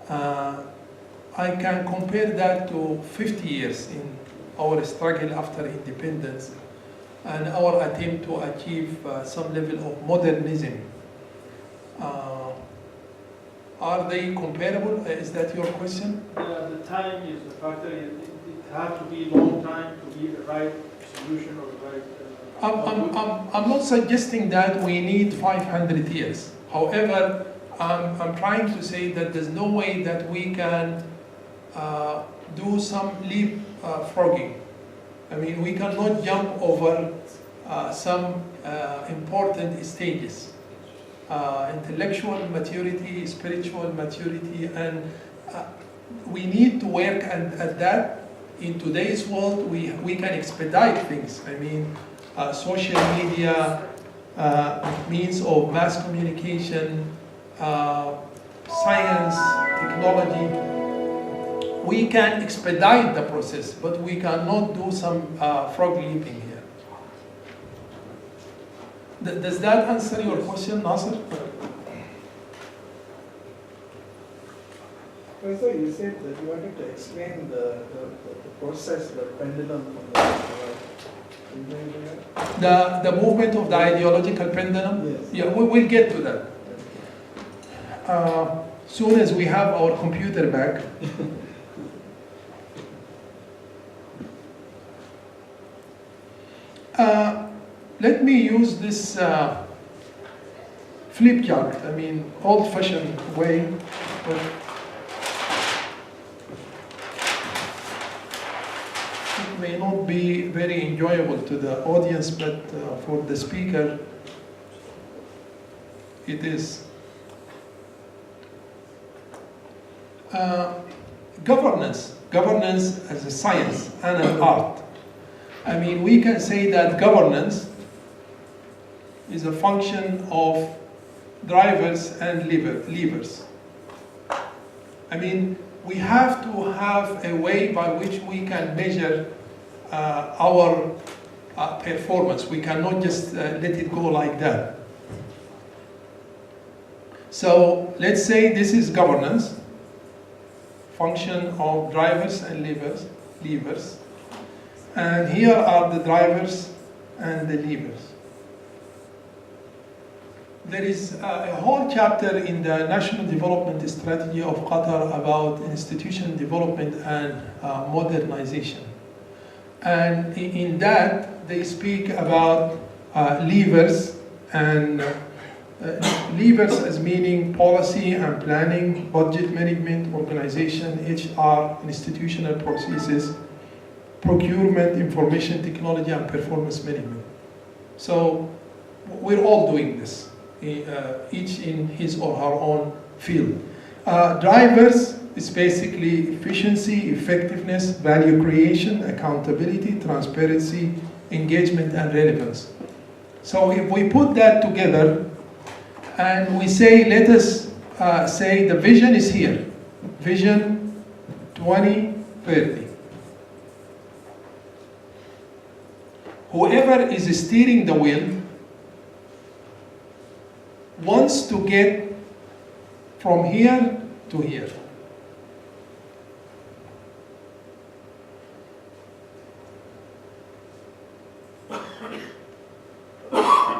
Speaker 2: I can compare that to 50 years in our struggle after independence and our attempt to achieve some level of modernism. Are they comparable? Is that your question?
Speaker 6: The time is a factor. It has to be a long time to be the right solution or the right
Speaker 2: I'm not suggesting that we need 500 years. However, I'm trying to say that there's no way that we can do some leapfrogging. I mean, we cannot jump over some important stages. Intellectual maturity, spiritual maturity, and we need to work at that. In today's world, we can expedite things. I mean, social media, means of mass communication, science, technology. We can expedite the process, but we cannot do some frog leaping here. Does that answer your question, Nasser?
Speaker 3: Professor, you said that you wanted to explain the process, the pendulum from the right. Can you do that?
Speaker 2: The movement of the ideological pendulum?
Speaker 3: Yes.
Speaker 2: Yeah, we'll get to that. Soon as we have our computer back. Let me use this flip chart, I mean, old-fashioned way. But it may not be very enjoyable to the audience, but for the speaker, it is. Governance as a science and an art. I mean, we can say that governance is a function of drivers and levers. I mean, we have to have a way by which we can measure our performance. We cannot just let it go like that. So let's say this is governance, function of drivers and levers. And here are the drivers and the levers. There is a whole chapter in the National Development Strategy of Qatar about institutional development and modernization. And in that, they speak about levers, and levers as meaning policy and planning, budget management, organization, HR, institutional processes, procurement, information technology, and performance management. So we're all doing this, each in his or her own field. Drivers is basically efficiency, effectiveness, value creation, accountability, transparency, engagement, and relevance. So if we put that together and we say, let us say the vision is here, Vision 2030. Whoever is steering the wheel wants to get from here to here.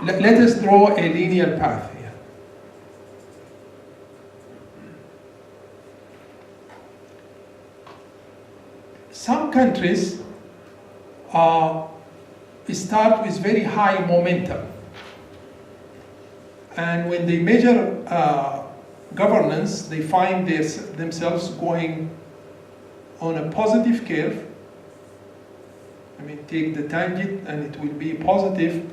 Speaker 2: Let us draw a linear path here. Some countries start with very high momentum. And when they measure governance, they find themselves going on a positive curve. I mean, take the tangent and it will be positive.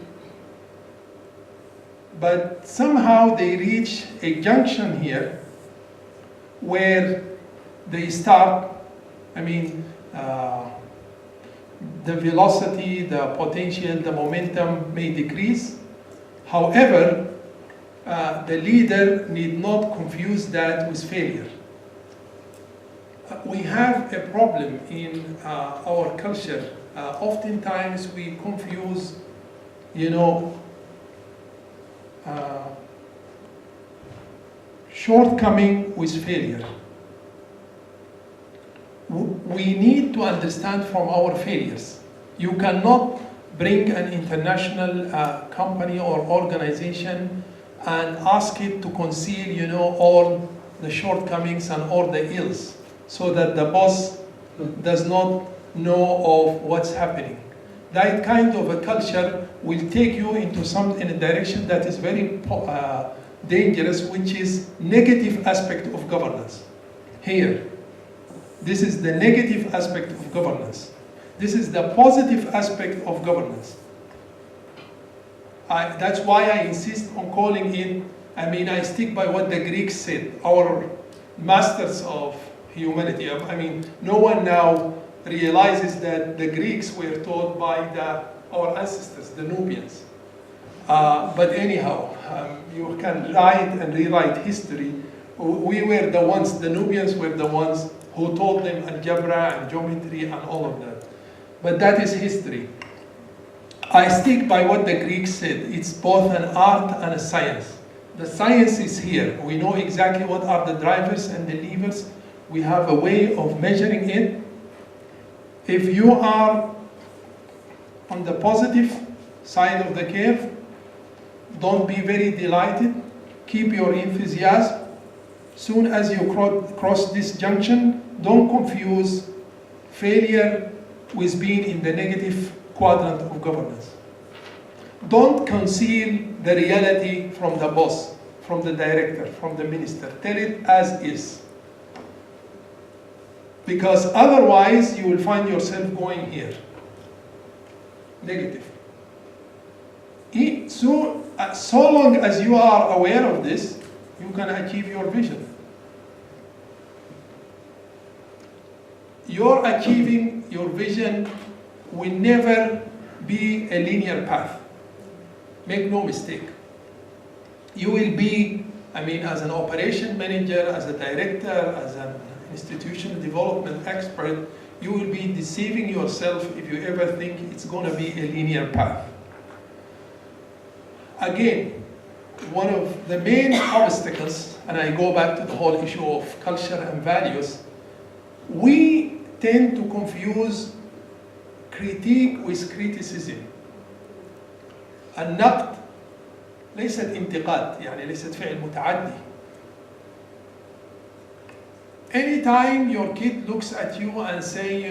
Speaker 2: But somehow they reach a junction here where they start, I mean, the velocity, the potential, the momentum may decrease. However, the leader need not confuse that with failure. We have a problem in our culture. Oftentimes we confuse, shortcoming with failure. We need to understand from our failures. You cannot bring an international company or organization and ask it to conceal, all the shortcomings and all the ills, so that the boss does not know of what's happening. That kind of a culture will take you into in a direction that is very dangerous, which is negative aspect of governance. Here, this is the negative aspect of governance. This is the positive aspect of governance. That's why I insist on calling it, I stick by what the Greeks said, our masters of humanity. No one now realizes that the Greeks were taught by our ancestors, the Nubians. But anyhow, you can write and rewrite history. We were the ones, the Nubians were the ones who taught them algebra and geometry and all of that. But that is history. I stick by what the Greeks said. It's both an art and a science. The science is here. We know exactly what are the drivers and the levers. We have a way of measuring it. If you are on the positive side of the curve, don't be very delighted. Keep your enthusiasm. Soon as you cross this junction, don't confuse failure with being in the negative quadrant of governance. Don't conceal the reality from the boss, from the director, from the minister. Tell it as is. Because otherwise you will find yourself going here. Negative. So long as you are aware of this, you can achieve your vision. Your achieving your vision will never be a linear path. Make no mistake. You will be, as an operation manager, as a director, as an institutional development expert, you will be deceiving yourself if you ever think it's going to be a linear path. Again, one of the main obstacles, and I go back to the whole issue of culture and values, we tend to confuse critique with criticism. النقد ليست انتقاد، يعني ليست فعل متعدي. Anytime your kid looks at you and say,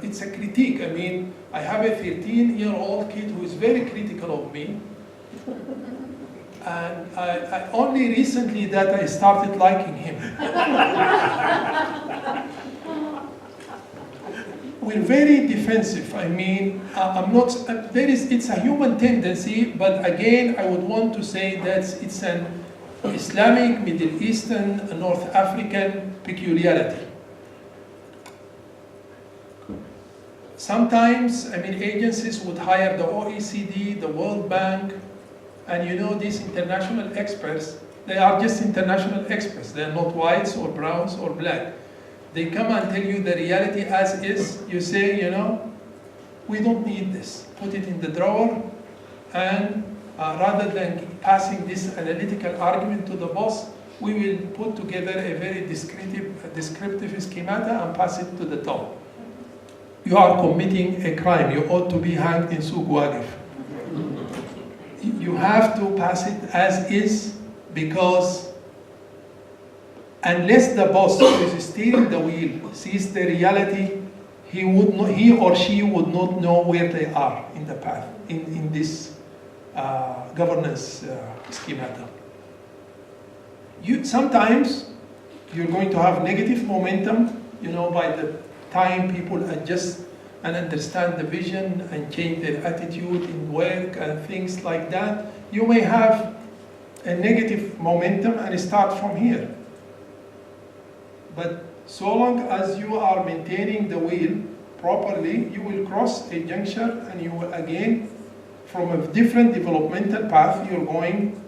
Speaker 2: it's a critique. I have a 13-year-old kid who is very critical of me. And I only recently that I started liking him. We're very defensive. It's a human tendency, but again, I would want to say that it's an Islamic, Middle Eastern, North African peculiarity. Sometimes, agencies would hire the OECD, the World Bank, and these international experts, they are just international experts. They are not whites or browns or black. They come and tell you the reality as is. You say, we don't need this. Put it in the drawer, and rather than passing this analytical argument to the boss, we will put together a very descriptive schemata and pass it to the top. You are committing a crime. You ought to be hanged in Souk Waqif. You have to pass it as is, because unless the boss who is steering the wheel sees the reality, he or she would not know where they are in the path, in this governance schemata. Sometimes you're going to have negative momentum, by the time people adjust and understand the vision and change their attitude in work and things like that. You may have a negative momentum and start from here. But so long as you are maintaining the wheel properly, you will cross a juncture and you will again, from a different developmental path, you're going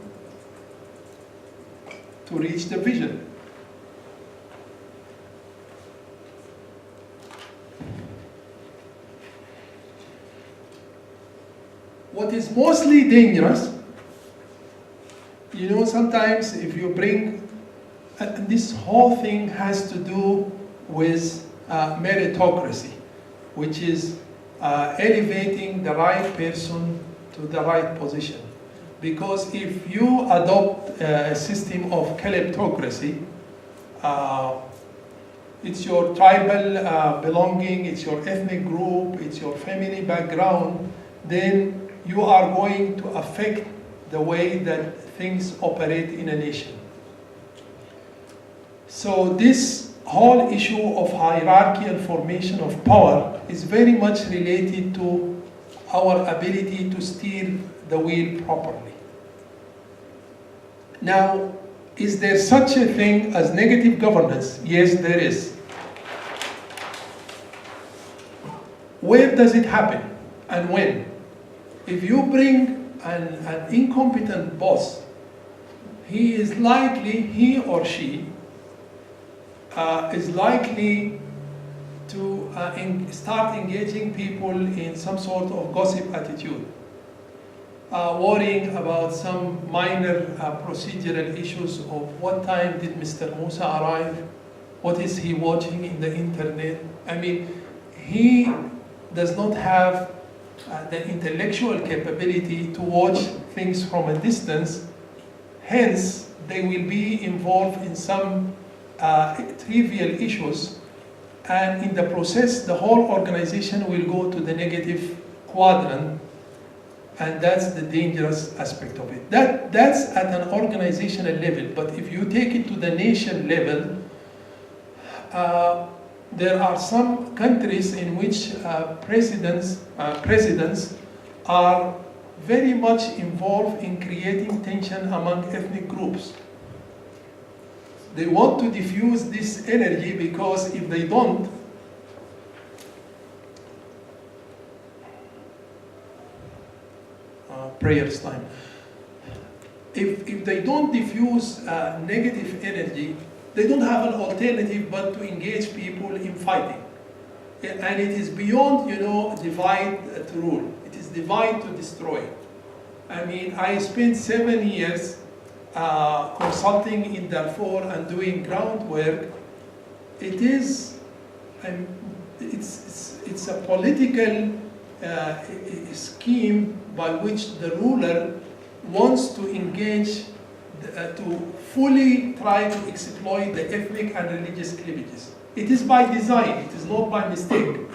Speaker 2: to reach the vision. What is mostly dangerous, sometimes if you bring, this whole thing has to do with meritocracy, which is elevating the right person to the right position. Because if you adopt a system of kleptocracy, it's your tribal belonging, it's your ethnic group, it's your family background, then you are going to affect the way that things operate in a nation. So this whole issue of hierarchical formation of power is very much related to our ability to steer the wheel properly. Now, is there such a thing as negative governance? Yes, there is. Where does it happen and when? If you bring an incompetent boss, he or she is likely to start engaging people in some sort of gossip attitude, worrying about some minor procedural issues of what time did Mr. Musa arrive, what is he watching in the internet. He does not have the intellectual capability to watch things from a distance. Hence, they will be involved in some trivial issues, and in the process, the whole organization will go to the negative quadrant, And that's the dangerous aspect of it. That's at an organizational level, but if you take it to the nation level, there are some countries in which presidents are very much involved in creating tension among ethnic groups. They want to diffuse this energy because if they don't, prayers time. If they don't diffuse negative energy, they don't have an alternative but to engage people in fighting. And it is beyond, divide to rule. It is divide to destroy. I mean, I spent 7 years consulting in Darfur and doing groundwork. It's a political scheme by which the ruler wants to engage, to fully try to exploit the ethnic and religious cleavages. It is by design, it is not by mistake.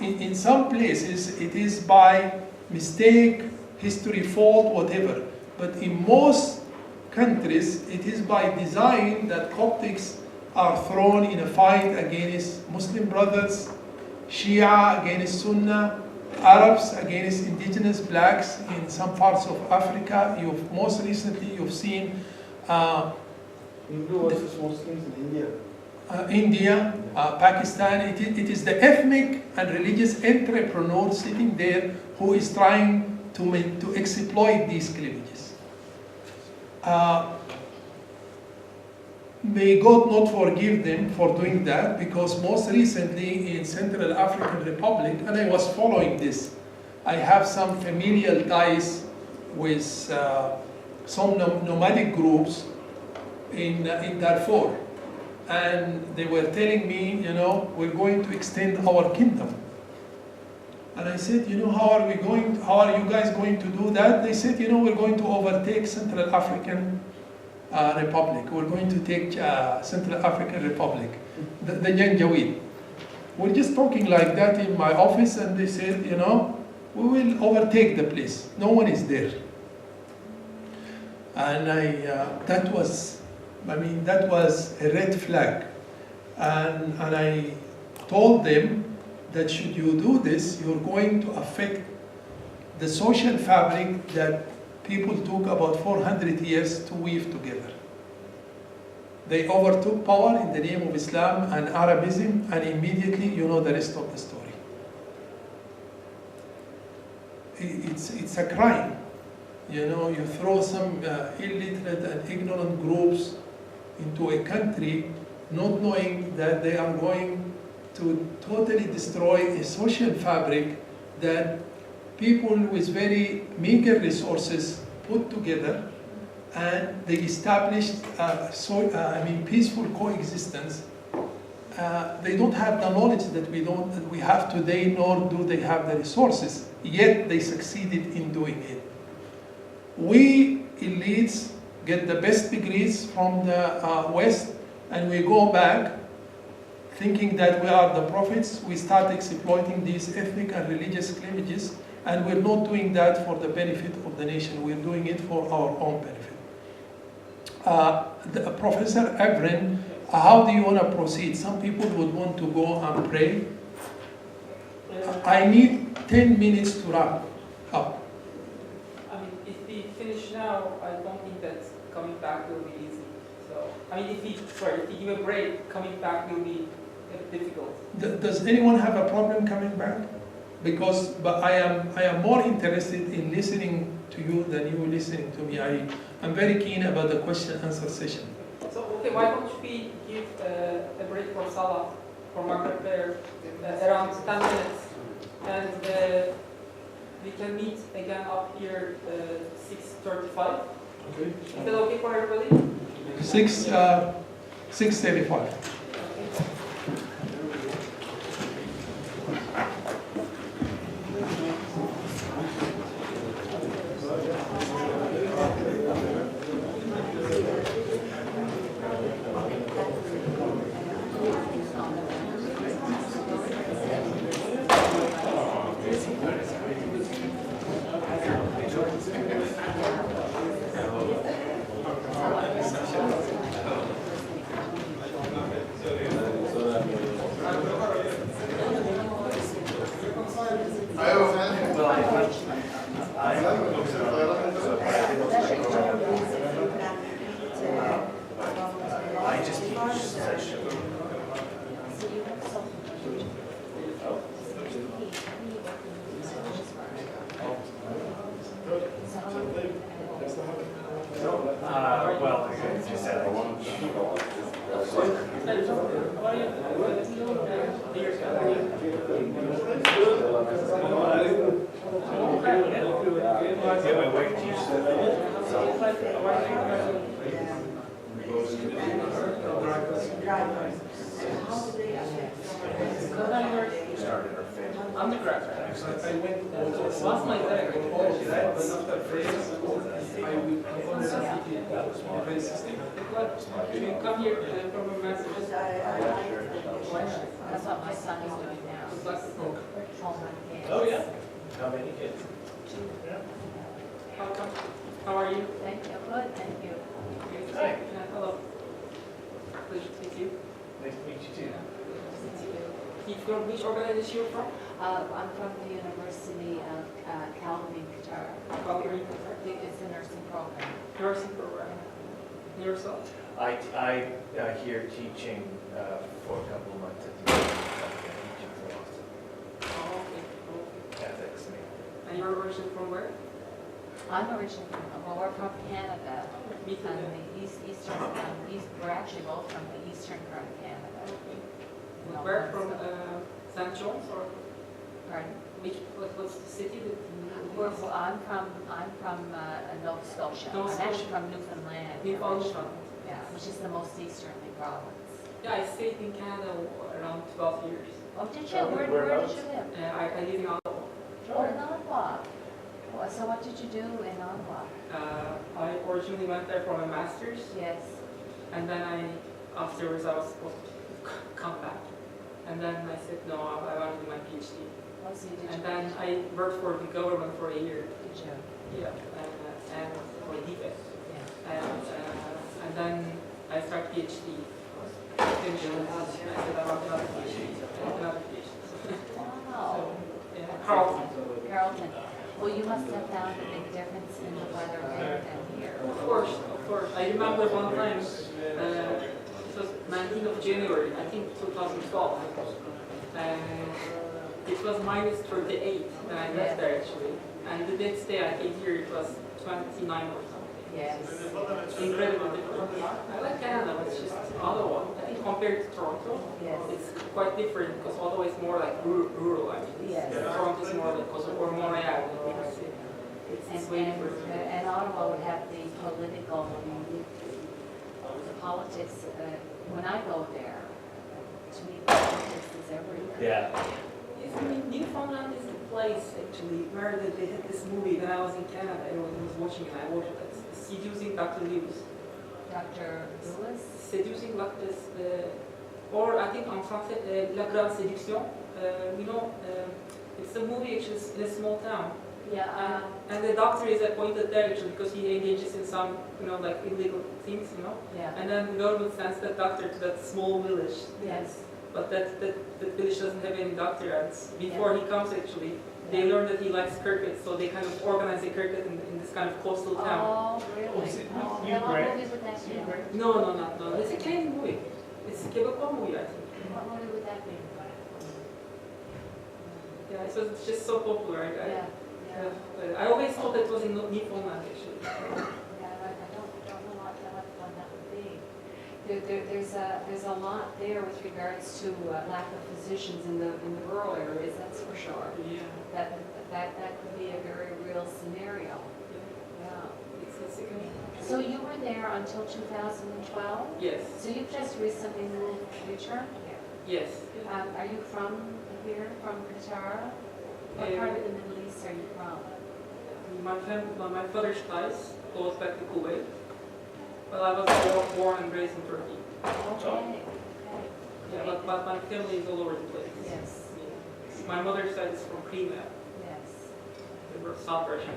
Speaker 2: In some places, it is by mistake, history, fault, whatever. But in most countries, it is by design that Coptics are thrown in a fight against Muslim brothers, Shia against Sunnah, Arabs against indigenous blacks in some parts of Africa. Most recently you've seen
Speaker 3: Hindu versus Muslims in India.
Speaker 2: India, Pakistan. It is the ethnic and religious entrepreneur sitting there who is trying to exploit these cleavages. May God not forgive them for doing that, because most recently in Central African Republic, and I was following this, I have some familial ties with some nomadic groups in Darfur. And they were telling me, we're going to extend our kingdom. And I said, how are you guys going to do that? They said, we're going to overtake Central African Republic. We're going to take Central African Republic, the Janjaweed. We're just talking like that in my office, and they said, we will overtake the place. No one is there. And that was a red flag. And I told them that should you do this, you're going to affect the social fabric that people took about 400 years to weave together. They overtook power in the name of Islam and Arabism, and immediately you know the rest of the story. It's a crime. You throw some illiterate and ignorant groups into a country not knowing that they are going to totally destroy a social fabric that people with very meager resources put together, and they established peaceful coexistence. They don't have the knowledge that we have today, nor do they have the resources, yet they succeeded in doing it. We elites get the best degrees from the West, and we go back thinking that we are the prophets. We start exploiting these ethnic and religious cleavages, and we're not doing that for the benefit of the nation. We're doing it for our own benefit. Professor Evren, how do you want to proceed? Some people would want to go and pray. I need 10 minutes to wrap up.
Speaker 1: If we finish now, I don't think that coming back will be easy. So, if we give a break, coming back will be difficult.
Speaker 2: Does anyone have a problem coming back? But I am more interested in listening to you than you listening to me. I'm very keen about the question-answer session.
Speaker 1: So, why don't we give a break for Salah, for Maghrib prayer, around 10 minutes, and we can meet again up here 6:35.
Speaker 2: Okay.
Speaker 1: Is that okay for everybody?
Speaker 2: 6:35.
Speaker 5: I just teach session. Well, as you said,
Speaker 1: Undergraduate. I went last night there. You come here from a master's.
Speaker 7: That's what my son is doing now.
Speaker 1: Oh yeah.
Speaker 5: how many kids?
Speaker 1: How are you?
Speaker 7: Thank you. Good, thank you.
Speaker 1: Hi. Hello. Pleasure to meet you.
Speaker 5: Nice to meet you too.
Speaker 1: From which organization you're from?
Speaker 7: I'm from the University of Calgary, Qatar.
Speaker 1: Calgary.
Speaker 7: It's a nursing program.
Speaker 1: Nursing program. And yourself?
Speaker 5: I here teaching for a couple of months at the teaching for Boston.
Speaker 1: Oh, okay.
Speaker 5: Ethics, me.
Speaker 1: And you're originally from where?
Speaker 7: I'm originally well, we're from Canada.
Speaker 1: Me too.
Speaker 7: And the eastern, we're actually both from the eastern part of Canada. No,
Speaker 1: Where
Speaker 7: that's
Speaker 1: from
Speaker 7: the-
Speaker 1: St. John's or
Speaker 7: Pardon?
Speaker 1: what's the city that
Speaker 7: I'm from Nova Scotia.
Speaker 1: Nova
Speaker 7: I'm actually
Speaker 1: Scotia.
Speaker 7: from Newfoundland.
Speaker 1: Newfoundland.
Speaker 7: Yeah, which is the most easterly province.
Speaker 1: Yeah, I stayed in Canada around 12 years.
Speaker 7: Oh, did you? Where did you live?
Speaker 1: I live in Ottawa.
Speaker 7: Oh, in Ottawa. Oh, so what did you do in Ottawa?
Speaker 1: I originally went there for my master's,
Speaker 7: Yes.
Speaker 1: and then afterwards I was supposed to come back. And then I said, no, I want to do my PhD.
Speaker 7: Oh, so you did
Speaker 1: And
Speaker 7: your
Speaker 1: then
Speaker 7: PhD.
Speaker 1: I worked for the government for a year.
Speaker 7: Did you?
Speaker 1: Yeah, and for DFES.
Speaker 7: Yeah.
Speaker 1: And then I started PhD. Finished it. I said I want another PhD. Another PhD.
Speaker 7: Wow.
Speaker 1: So, yeah, Carlton.
Speaker 7: Carlton. Well, you must have found a big difference in the weather there than here.
Speaker 1: Of course, of course. I remember one time, it was 19th of January, I think 2012. It was minus 38 when I left there actually. And the next day I came here, it was 29 or something.
Speaker 7: Yes.
Speaker 1: Incredible difference. I like Canada, but it's just Ottawa. I think compared to Toronto,
Speaker 7: Yes.
Speaker 1: it's quite different because Ottawa is more like rural. I mean.
Speaker 7: Yes.
Speaker 1: Toronto is more like or Montreal. It's way different.
Speaker 7: And Ottawa would have the political, the politics. When I go there, to me, politics is everywhere.
Speaker 5: Yeah.
Speaker 1: I mean, Newfoundland is the place actually where they had this movie when I was in Canada. I was watching it. I watched it. Seducing Dr. Lewis.
Speaker 7: Dr. Lewis?
Speaker 1: Seducing Dr. Or I think en français, La Grande Séduction. It's a movie actually in a small town.
Speaker 7: Yeah.
Speaker 1: And the doctor is appointed there actually because he engages in some, like illegal things,
Speaker 7: Yeah.
Speaker 1: And then the government sends that doctor to that small village.
Speaker 7: Yes.
Speaker 1: But that village doesn't have any doctor. And before he comes actually, they learn that he likes cricket, so they kind of organize a cricket in this kind of coastal town.
Speaker 7: Oh, really?
Speaker 5: is it
Speaker 7: Oh,
Speaker 5: New
Speaker 7: what
Speaker 5: Grant?
Speaker 7: movie would that be?
Speaker 1: No. It's a Canadian movie. It's a Quebecois movie, I think.
Speaker 7: What movie would that be?
Speaker 1: Yeah, so it's just so popular.
Speaker 7: Yeah.
Speaker 1: I always thought it was in Newfoundland actually.
Speaker 7: Yeah, I don't know what one that would be. There's a lot there with regards to lack of physicians in the rural areas, that's for sure.
Speaker 1: Yeah.
Speaker 7: That could be a very real scenario. Yeah.
Speaker 1: It's a good.
Speaker 7: So you were there until 2012?
Speaker 1: Yes.
Speaker 7: So you've just recently returned here?
Speaker 1: Yes.
Speaker 7: Are you from here, from Qatar? What part of the Middle East are you from?
Speaker 1: My father's ties goes back to Kuwait, but I was born and raised in Turkey.
Speaker 7: Okay.
Speaker 1: Yeah, but my family is all over the place.
Speaker 7: Yes.
Speaker 1: Yeah. My mother's side is from Crimea,
Speaker 7: Yes.
Speaker 1: South Russia.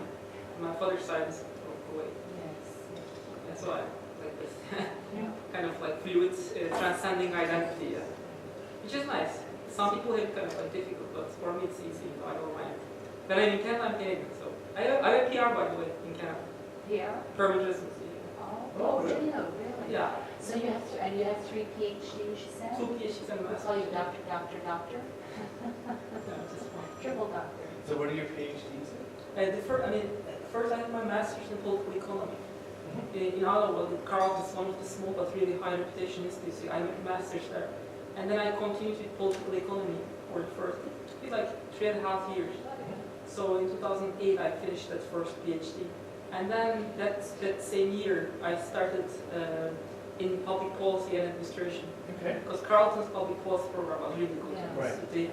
Speaker 1: My father's side is from Kuwait.
Speaker 7: Yes.
Speaker 1: That's why I like this
Speaker 7: Yeah.
Speaker 1: kind of like fluid, transcending identity, which is nice. Some people have kind of like difficult, but for me it's easy. I don't mind. Then I'm in Canada, I'm Canadian, so I have a PR, by the way, in Canada.
Speaker 7: Here?
Speaker 1: Permanent residency.
Speaker 7: Oh, really?
Speaker 1: Yeah.
Speaker 7: So you have and you have 3 PhDs, you said?
Speaker 1: 2 PhDs and a
Speaker 7: We'll
Speaker 1: master's.
Speaker 7: call you doctor.
Speaker 1: Yeah, just one.
Speaker 7: Triple doctor.
Speaker 5: So what are your PhDs in?
Speaker 1: First I had my master's in political economy. In Ottawa, Carleton is one of the small but really high reputation institutes. I made a master's there. And then I continued with political economy for the first, it took me like 3.5 years. So in 2008 I finished that first PhD. And then that same year I started in public policy and administration.
Speaker 5: Okay.
Speaker 1: Because Carleton's public policy program was really good.
Speaker 7: Yeah.
Speaker 5: Right.
Speaker 1: They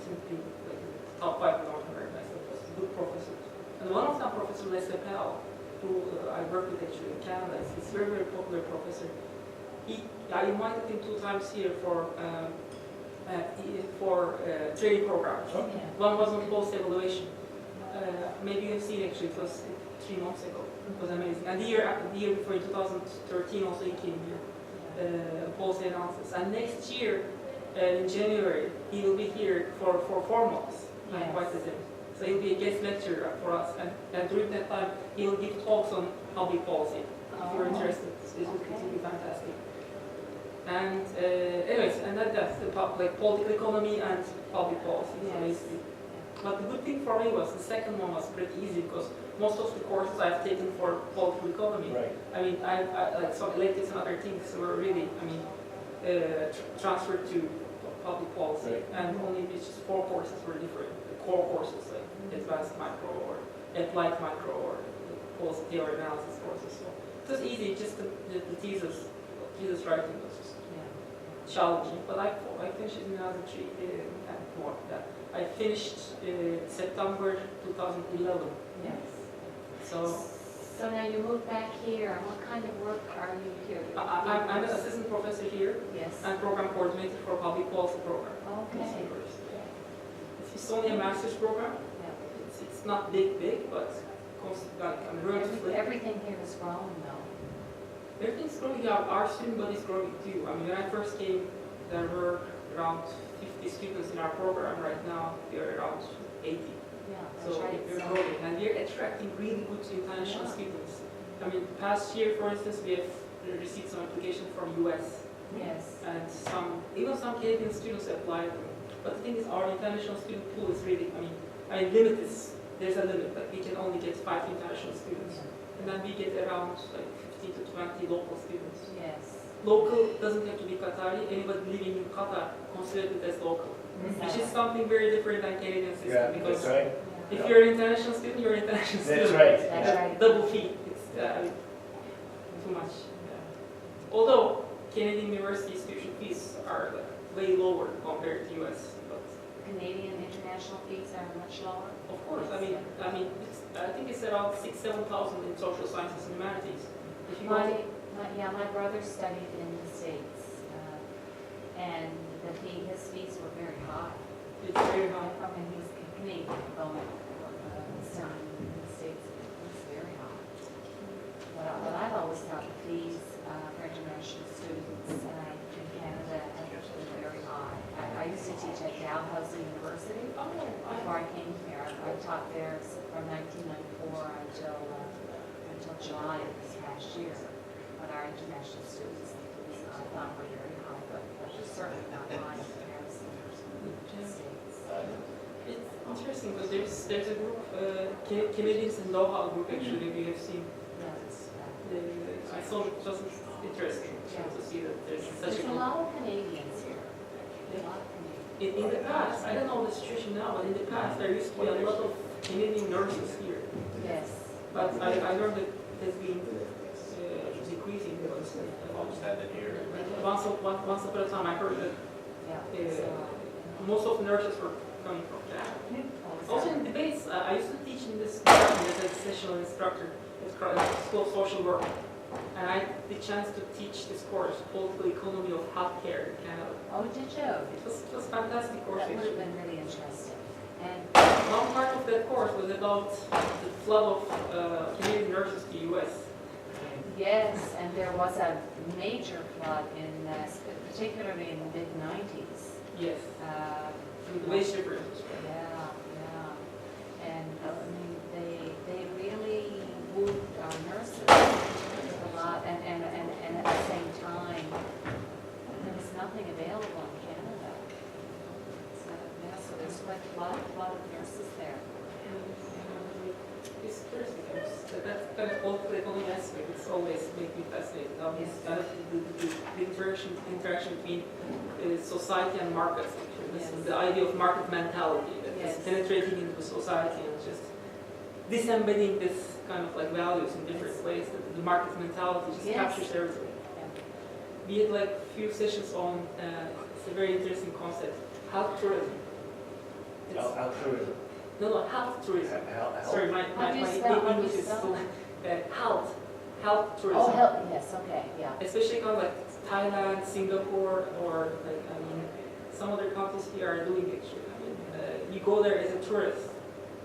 Speaker 1: seem to be like the top 5 in North America. So it was a good professor. And one of them, Professor Les Lepel, who I work with actually in Canada, he's a very, very popular professor. I invited him 2 times here for training programs.
Speaker 5: Oh.
Speaker 1: One was on post evaluation. Maybe you've seen actually, it was 3 months ago. It was amazing. And the year before, in 2013, also he came here, policy analysis. And next year, in January, he will be here for 4 months. I
Speaker 7: Yes.
Speaker 1: invited him. So he'll be a guest lecturer for us. And during that time, he will give talks on public policy. If you're interested, this will be fantastic. And anyways, and that's the political economy and public policy. So
Speaker 7: Yes.
Speaker 1: basically. But the good thing for me was the second one was pretty easy because most of the courses I've taken for political economy,
Speaker 5: Right.
Speaker 1: I mean, I like some electives and other things were really, transferred to public policy,
Speaker 5: Right.
Speaker 1: and only it's just 4 courses were different. The core courses like advanced micro or applied micro or the policy theory analysis courses. So it was easy. Just the thesis writing was just challenging, but I finished it in 2003 and more than that. I finished September 2011.
Speaker 7: Yes.
Speaker 1: So
Speaker 7: So now you moved back here, and what kind of work are you here?
Speaker 1: I'm an assistant professor here
Speaker 7: Yes.
Speaker 1: and program coordinator for public policy program.
Speaker 7: Okay.
Speaker 1: It's only a master's program.
Speaker 7: Yeah.
Speaker 1: It's not big, but I'm relatively.
Speaker 7: Everything here is growing though.
Speaker 1: Everything's growing. Yeah, our student body is growing too. I mean, when I first came, there were around 50 students in our program. Right now, we are around 80.
Speaker 7: Yeah, that's
Speaker 1: So
Speaker 7: right.
Speaker 1: we're growing, and we're attracting really good international students. I mean, past year, for instance, we have received some applications from US,
Speaker 7: Yes.
Speaker 1: and even some Canadian students applied. But the thing is, our international student pool is really, there's a limit. Like we can only get 5 international students, and then we get around like 15 to 20 local students.
Speaker 7: Yes.
Speaker 1: Local doesn't have to be Qatari. Anybody living in Qatar considered it as local, which is something very different than Canadian system.
Speaker 5: Yeah,
Speaker 1: Because
Speaker 5: that's right.
Speaker 1: if you're an international student, you're an international student.
Speaker 5: That's right.
Speaker 7: That's right.
Speaker 1: Double fee. It's too much. Although Canadian university tuition fees are like way lower compared to US, but
Speaker 7: Canadian international fees are much lower.
Speaker 1: of course, I think it's around 6,000-7,000 in social sciences and humanities. If you go to-
Speaker 7: My brother studied in the States, and his fees were very high.
Speaker 1: it's very high.
Speaker 7: I mean, he's Canadian, but studying in the States, it's very high. But I've always thought the fees for international students in Canada are actually very high. I used to teach at Dalhousie University before I came here. I taught there from 1994 until July of this past year. But our international students, I thought were very high, but certainly not high in comparison to the States.
Speaker 1: It's interesting because there's a group, Canadians in Doha group actually, we have seen. I thought it was interesting to see that there's such
Speaker 7: There's
Speaker 1: a
Speaker 7: a
Speaker 1: group.
Speaker 7: lot of Canadians here. A lot of Canadians.
Speaker 1: In the past, I don't know the situation now, but in the past there used to be a lot of Canadian nurses here.
Speaker 7: Yes.
Speaker 1: But I learned that it has been decreasing because once upon a time I heard that most of the nurses were coming from Canada. Also in debates, I used to teach in this department as a sessional instructor at School of Social Work. And I had the chance to teach this course, Political Economy of Healthcare in Canada.
Speaker 7: Oh, did you?
Speaker 1: It was a fantastic course
Speaker 7: That would have
Speaker 1: actually.
Speaker 7: been really interesting. And
Speaker 1: One part of that course was about the flood of Canadian nurses to the US.
Speaker 7: yes, and there was a major flood particularly in the mid-90s.
Speaker 1: Yes.
Speaker 7: We
Speaker 1: Way
Speaker 7: lost-
Speaker 1: different.
Speaker 7: Yeah. And lot of nurses there.
Speaker 1: It's interesting. That kind of political economy aspect, it's always made me fascinated. How this kind of the interaction between society and markets. This is the idea of market mentality that is penetrating into society and just disembedding this kind of like values in different ways. That the market mentality just captures everything. We had like a few sessions on. It's a very interesting concept. Health tourism.
Speaker 5: Health tourism.
Speaker 1: No, health tourism.
Speaker 5: Health.
Speaker 1: Sorry, my English is so health tourism.
Speaker 7: Oh, health, yes, okay, yeah.
Speaker 1: Especially kind of like Thailand, Singapore, or like some other countries here are doing actually. You go there as a tourist,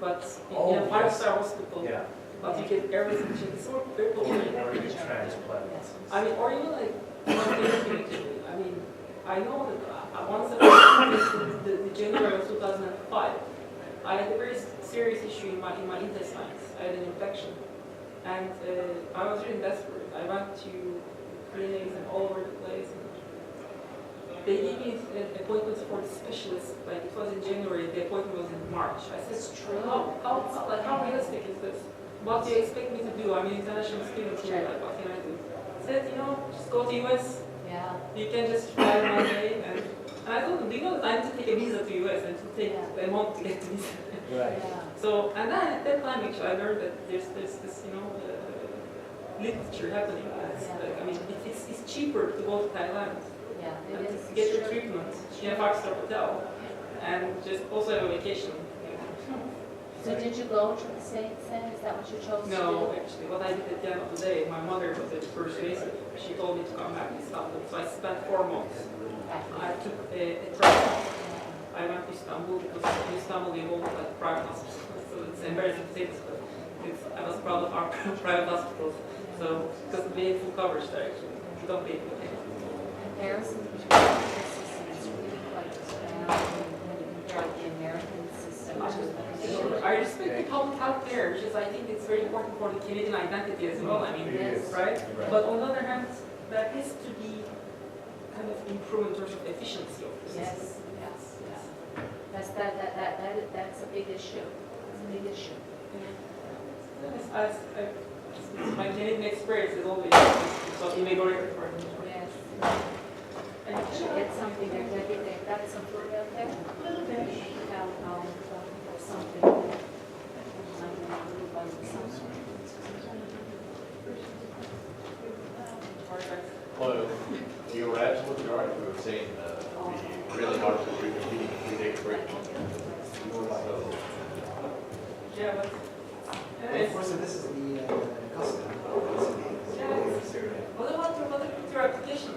Speaker 1: but in a five-star hospital, but you get everything. It's so very popular.
Speaker 5: Transplants.
Speaker 1: Or even like I know that once the January of 2005. I had a very serious issue in my intestines. I had an infection, and I was really desperate. I went to clinics and all over the place. And they gave me appointments for the specialist. Like it was in January. The appointment was in March. I said,
Speaker 7: "It's true.
Speaker 1: How realistic is this? What do you expect me to do? I'm an international student here. Like, what can I do?" I said, just go to US.
Speaker 7: Yeah.
Speaker 1: You can just fly one day and I told them, do you know that I need to take a visa to US and to take a month to get the visa?
Speaker 5: Right.
Speaker 7: Yeah.
Speaker 1: So, and then at that time actually I learned that there's this, literature happening. It's cheaper to go to Thailand
Speaker 7: Yeah,
Speaker 1: and
Speaker 7: it is.
Speaker 1: to get your treatment in a five-star hotel and just also have a vacation.
Speaker 7: So did you go to the States then? Is that what you chose to do?
Speaker 1: No, actually, what I did at the end of the day, my mother was a persuasive. She told me to come back to Istanbul, so I spent 4 months. I took a travel. I went to Istanbul because in Istanbul we hold like private hospitals, so it's embarrassing to say this, but I was proud of our private hospitals. So because we have full coverage there, actually, we don't pay for it.
Speaker 7: Comparison between the system is really quite when you compare the American system to the
Speaker 1: I respect the public health care, because I think it's very important for the Canadian identity as well.
Speaker 7: Yes.
Speaker 1: Right? But on the other hand, that has to be kind of improved in terms of efficiency of the system.
Speaker 7: Yes. That's a big issue. It's a big issue.
Speaker 1: My Canadian experience is always so you may go there for it.
Speaker 7: Yes. And you should get something there. They've got some food out there. Something.
Speaker 8: Well, you were absolutely right. We were saying we really hard to repeat if we take a break. So,
Speaker 1: Yeah, but
Speaker 9: Of course, this is the custom.
Speaker 1: what about your application?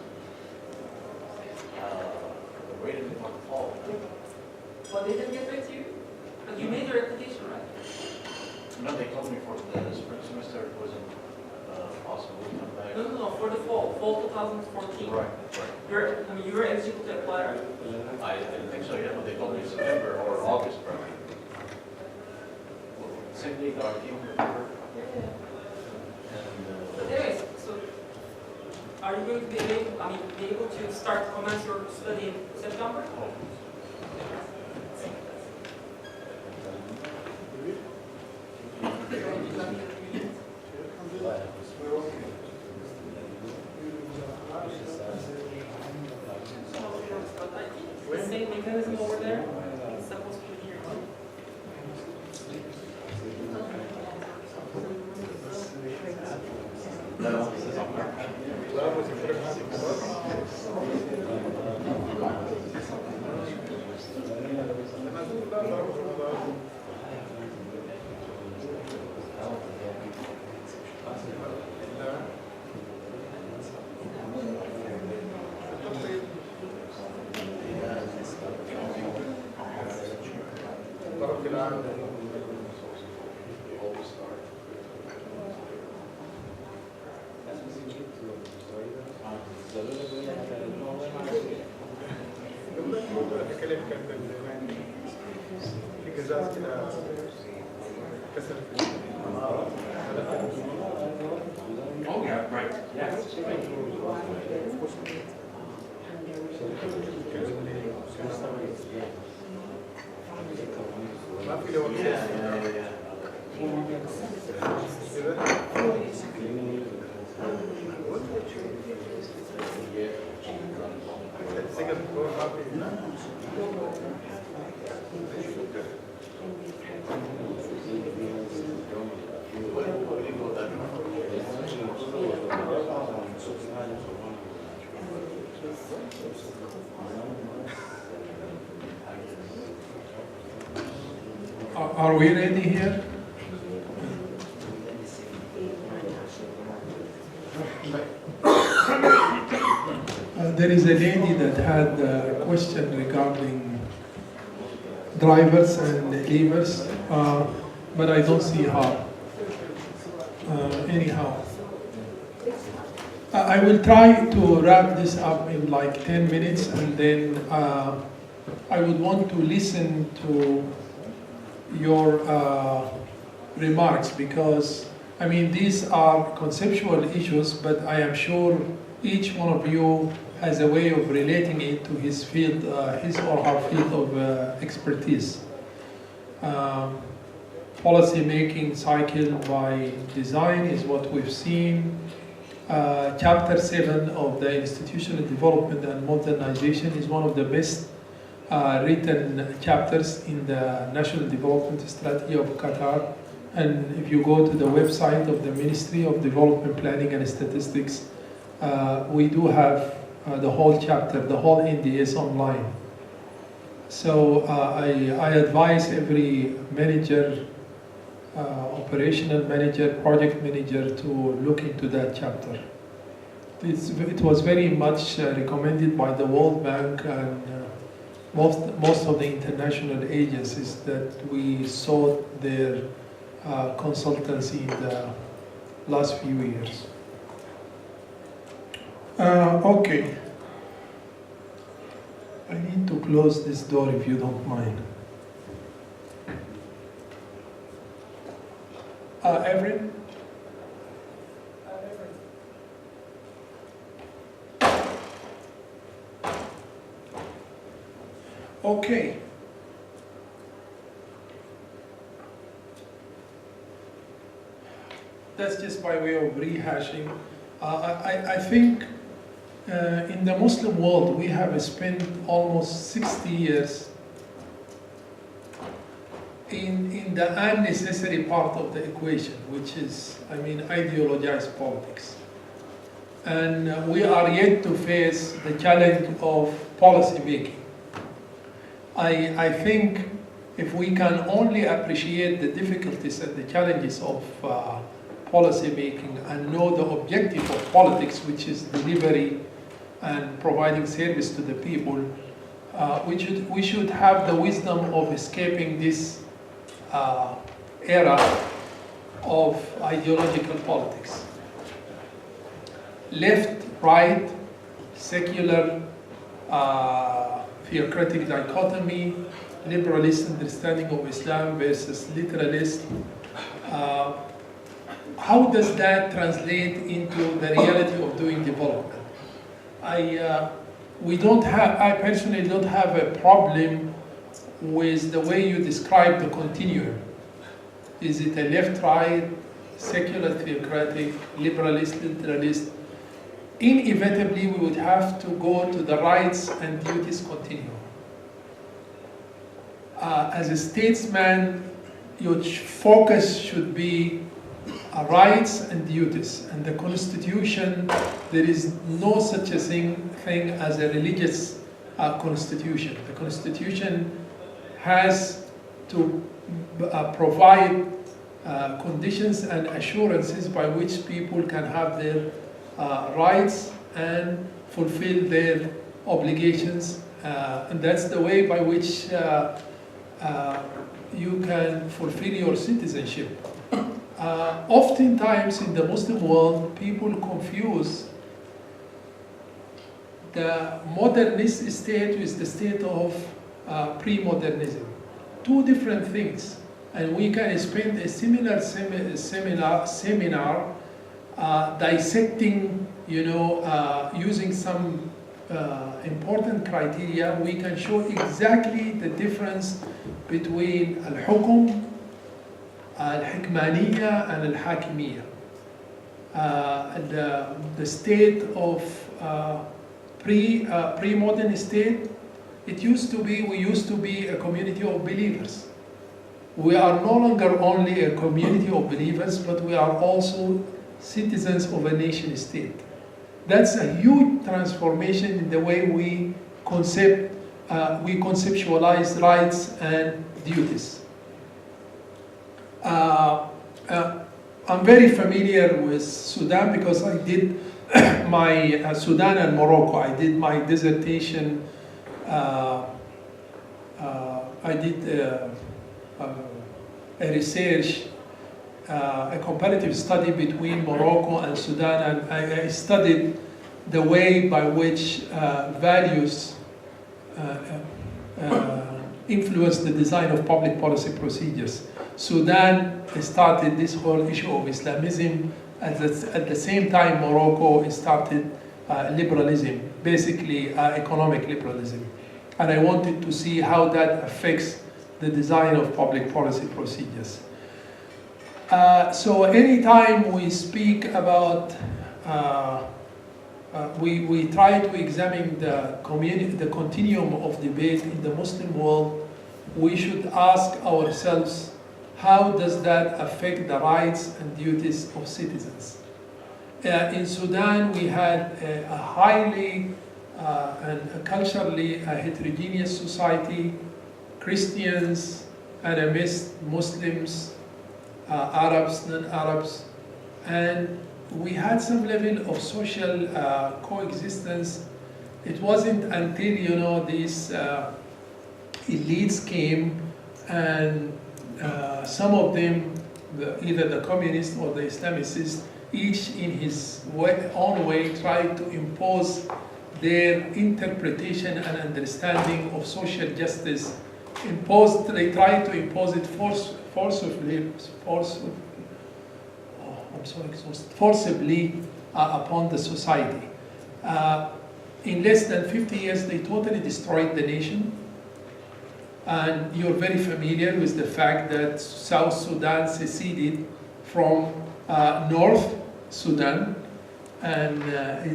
Speaker 8: waited until the fall.
Speaker 1: Well, they didn't get back to you? But you made your application, right?
Speaker 8: No, they told me for the spring semester it wasn't possible to come back.
Speaker 1: No, for the fall 2014.
Speaker 8: Right.
Speaker 1: You were eligible to apply, right?
Speaker 8: I didn't think so yet, but they told me September or August probably. Well, same date our team remember.
Speaker 1: But anyways, so are you going to be able to start commence your study in September? The same mechanism over there. It's supposed to be here.
Speaker 8: Oh, yeah, right. Yes.
Speaker 2: Are we ready here? There is a lady that had a question regarding drivers and levers, but I don't see her. Anyhow, I will try to wrap this up in like 10 minutes, and then I would want to listen to your remarks, because I mean these are conceptual issues, but I am sure each one of you has a way of relating it to his field, his or her field of expertise. Policy making cycle by design is what we've seen. Chapter 7 of the Institutional Development and Modernization is one of the best written chapters in the National Development Strategy of Qatar. And if you go to the website of the Ministry of Development Planning and Statistics, we do have the whole chapter, the whole NDS online. So I advise every manager, operational manager, project manager to look into that chapter. It was very much recommended by the World Bank and most of the international agencies that we sought their consultancy in the last few years. Okay. I need to close this door if you don't mind. Evelyn? Okay. That's just by way of rehashing. I think in the Muslim world we have spent almost 60 years in the unnecessary part of the equation, which is, I mean, ideologized politics. And we are yet to face the challenge of policy making. I think if we can only appreciate the difficulties and the challenges of policy making and know the objective of politics, which is delivery and providing service to the people, we should have the wisdom of escaping this era of ideological politics. Left, right, secular, theocratic dichotomy, liberalist understanding of Islam versus literalist. How does that translate into the reality of doing development? I personally don't have a problem with the way you describe the continuum. Is it a left-right, secular, theocratic, liberalist, literalist? Inevitably, we would have to go to the rights and duties continuum. As a statesman, your focus should be rights and duties. And the Constitution, there is no such a thing as a religious constitution. The Constitution has to provide conditions and assurances by which people can have their rights and fulfill their obligations. And that's the way by which you can fulfill your citizenship. Oftentimes in the Muslim world, people confuse the modernist state with the state of pre-modernism. Two different things. And we can spend a similar seminar dissecting, using some important criteria, we can show exactly the difference between al-hukum, al-hikmaniya, and al-hakimiyya. The state of pre-modern state, we used to be a community of believers. We are no longer only a community of believers, but we are also citizens of a nation state. That's a huge transformation in the way we conceptualize rights and duties. I'm very familiar with Sudan because I did my Sudan and Morocco. I did my dissertation. I did a research, a comparative study between Morocco and Sudan, and I studied the way by which values influence the design of public policy procedures. Sudan started this whole issue of Islamism. At the same time, Morocco started liberalism, basically economic liberalism. And I wanted to see how that affects the design of public policy procedures. So anytime we speak about, we try to examine the continuum of debate in the Muslim world, we should ask ourselves, how does that affect the rights and duties of citizens? In Sudan, we had a highly and culturally heterogeneous society, Christians, Animists, Muslims, Arabs, non-Arabs, and we had some level of social coexistence. It wasn't until, these elites came and some of them, either the communists or the Islamicists, each in his own way tried to impose their interpretation and understanding of social justice. They tried to impose it forcibly upon the society. In less than 50 years, they totally destroyed the nation. And you're very familiar with the fact that South Sudan seceded from North Sudan, and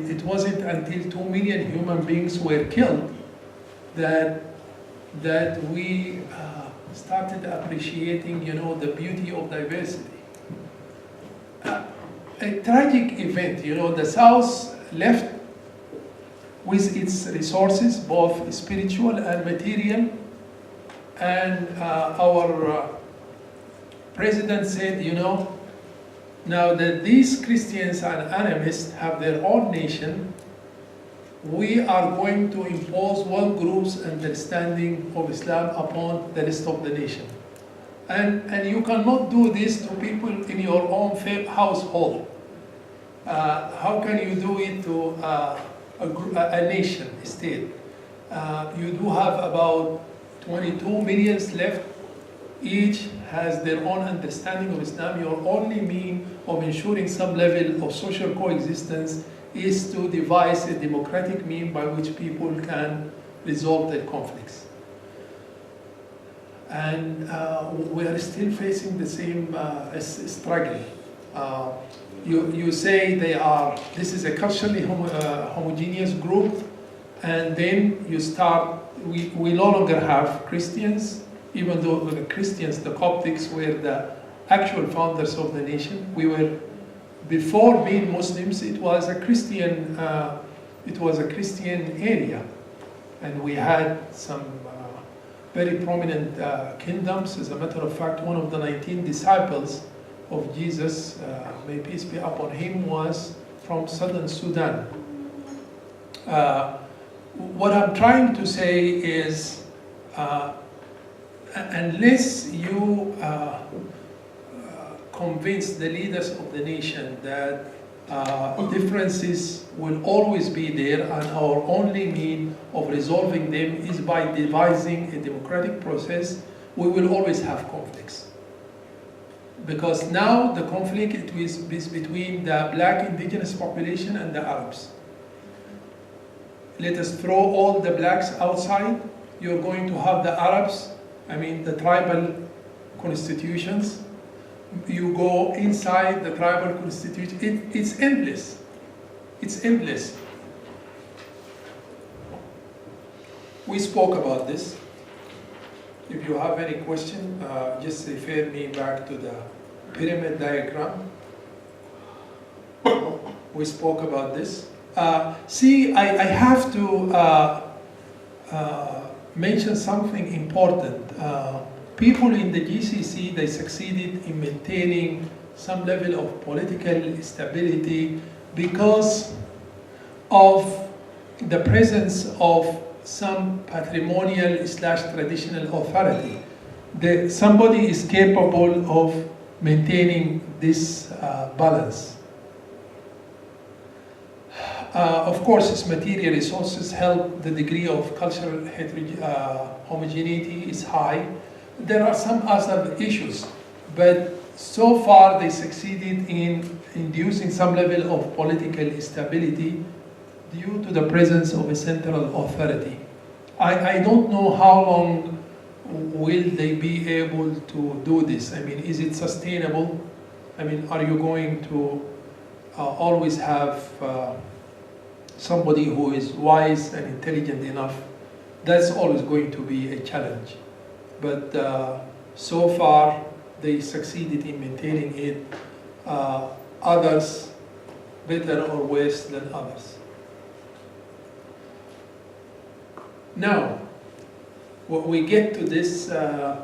Speaker 2: it wasn't until 2 million human beings were killed that we started appreciating, the beauty of diversity. A tragic event, the South left with its resources, both spiritual and material, and our president said, now that these Christians and animists have their own nation, we are going to impose one group's understanding of Islam upon the rest of the nation. And you cannot do this to people in your own household. How can you do it to a nation, a state? You do have about 22 million left. Each has their own understanding of Islam. Your only means of ensuring some level of social coexistence is to devise a democratic means by which people can resolve their conflicts. And we are still facing the same struggle. You say this is a culturally homogeneous group, and then you start, we no longer have Christians, even though the Christians, the Coptics, were the actual founders of the nation. We were, before being Muslims, it was a Christian area, and we had some very prominent kingdoms. As a matter of fact, one of the 19 disciples of Jesus, may peace be upon him, was from southern Sudan. What I'm trying to say is, unless you convince the leaders of the nation that differences will always be there and our only means of resolving them is by devising a democratic process, we will always have conflicts. Because now the conflict is between the black indigenous population and the Arabs. let us throw all the blacks outside. You're going to have the Arabs, I mean the tribal constitutions. You go inside the tribal constitution. It's endless. It's endless. We spoke about this. If you have any question, just refer me back to the pyramid diagram. We spoke about this. See, I have to mention something important. People in the GCC, they succeeded in maintaining some level of political stability because of the presence of some patrimonial / traditional authority. Somebody is capable of maintaining this balance. Of course, its material resources help. The degree of cultural homogeneity is high. There are some other issues, but so far they succeeded in inducing some level of political stability due to the presence of a central authority. I don't know how long will they be able to do this. I mean, is it sustainable? I mean, are you going to always have somebody who is wise and intelligent enough? That's always going to be a challenge. But so far, they succeeded in maintaining it. Others better or worse than others. Now, when we get to this, I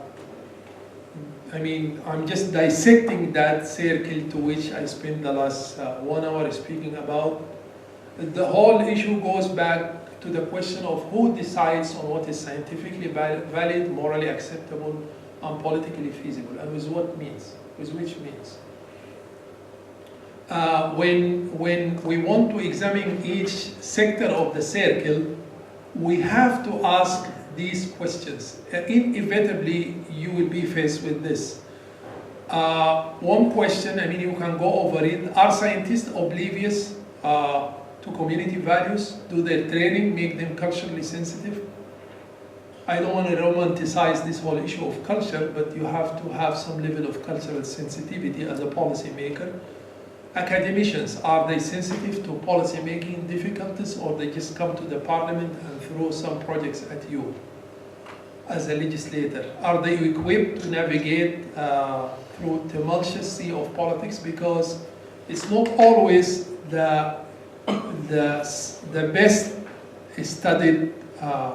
Speaker 2: mean, I'm just dissecting that circle to which I spent the last 1 hour speaking about. The whole issue goes back to the question of who decides on what is scientifically valid, morally acceptable, and politically feasible, and with what means, with which means. When we want to examine each sector of the circle, we have to ask these questions. Inevitably, you will be faced with this. One question, I mean, you can go over it. Are scientists oblivious to community values? Do their training make them culturally sensitive? I don't want to romanticize this whole issue of culture, but you have to have some level of cultural sensitivity as a policymaker. Academicians, are they sensitive to policy-making difficulties, or they just come to the parliament and throw some projects at you as a legislator? Are they equipped to navigate through tumultuous sea of politics? Because it's not always the best studied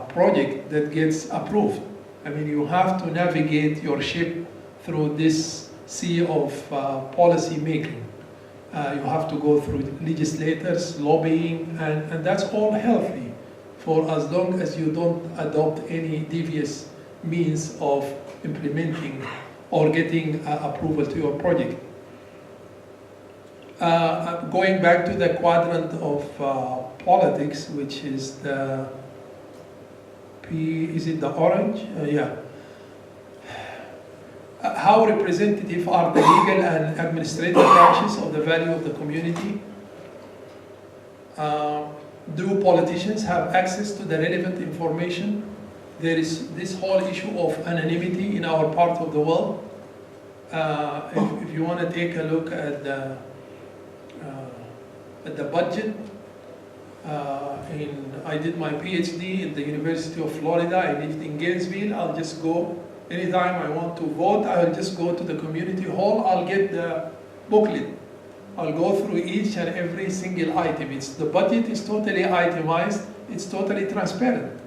Speaker 2: project that gets approved. I mean, you have to navigate your ship through this sea of policy making. You have to go through legislators, lobbying, and that's all healthy for as long as you don't adopt any devious means of implementing or getting approval to your project. Going back to the quadrant of politics, which is the is it the orange? Yeah. How representative are the legal and administrative branches of the value of the community? Do politicians have access to the relevant information? There is this whole issue of anonymity in our part of the world. If you want to take a look at the budget, I did my PhD at the University of Florida. I lived in Gainesville. I'll just go anytime I want to vote. I'll just go to the community hall. I'll get the booklet. I'll go through each and every single item. The budget is totally itemized. It's totally transparent.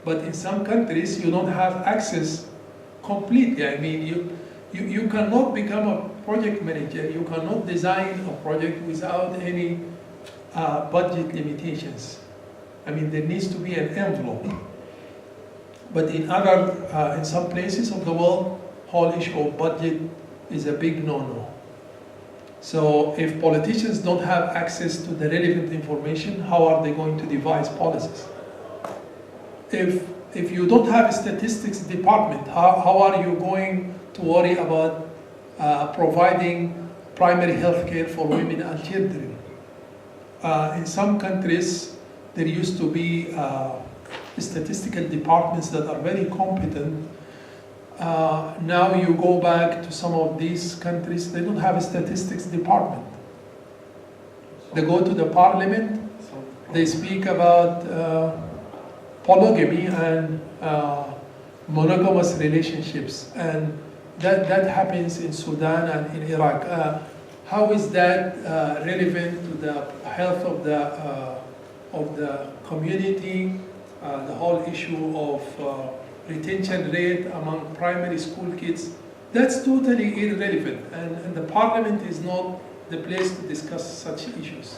Speaker 2: But in some countries, you don't have access completely. I mean, you cannot become a project manager. You cannot design a project without any budget limitations. I mean, there needs to be an envelope. But in some places of the world, whole issue of budget is a big no-no. So if politicians don't have access to the relevant information, how are they going to devise policies? If you don't have a statistics department, how are you going to worry about providing primary health care for women and children? In some countries, there used to be statistical departments that are very competent. Now you go back to some of these countries, they don't have a statistics department. They go to the parliament, they speak about polygamy and monogamous relationships, and that happens in Sudan and in Iraq. How is that relevant to the health of the community? The whole issue of retention rate among primary school kids, that's totally irrelevant, and the parliament is not the place to discuss such issues.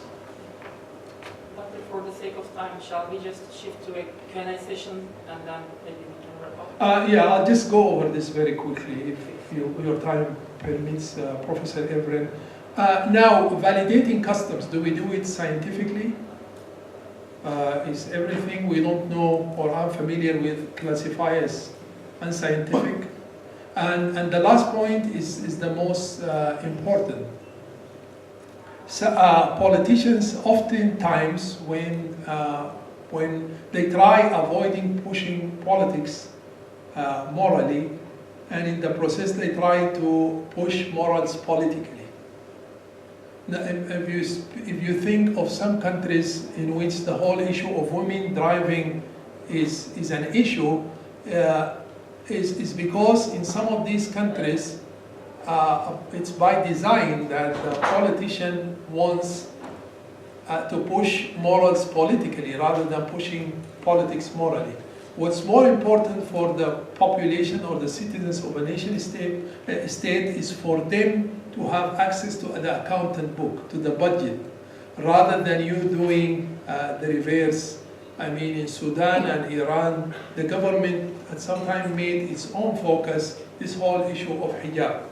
Speaker 1: But for the sake of time, shall we just shift to a Q&A session and then maybe we can wrap up?
Speaker 2: Yeah, I'll just go over this very quickly if your time permits, Professor Evren. Now, validating customs, do we do it scientifically? Is everything we don't know or unfamiliar with classified as unscientific? And the last point is the most important. So, politicians oftentimes, when they try avoiding pushing politics morally, and in the process they try to push morals politically. Now, if you think of some countries in which the whole issue of women driving is an issue, is because in some of these countries it's by design that the politician wants to push morals politically rather than pushing politics morally. What's more important for the population or the citizens of a nation state is for them to have access to the accountant book, to the budget, rather than you doing the reverse. I mean, in Sudan and Iran, the government at some time made its own focus this whole issue of hijab.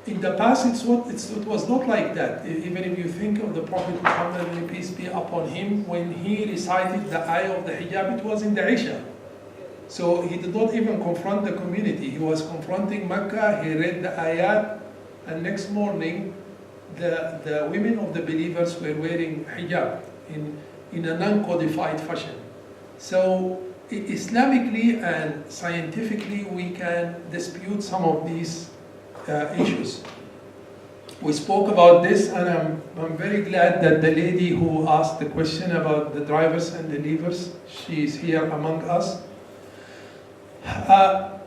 Speaker 2: In the past, it was not like that. Even if you think of the Prophet Muhammad, may peace be upon him, when he recited the ayah of the hijab, it was in the Isha. So he did not even confront the community. He was confronting Mecca, he read the ayat, and next morning, the women of the believers were wearing hijab in a non-codified fashion. So Islamically and scientifically, we can dispute some of these issues. We spoke about this, and I'm very glad that the lady who asked the question about the drivers and the levers, she is here among us.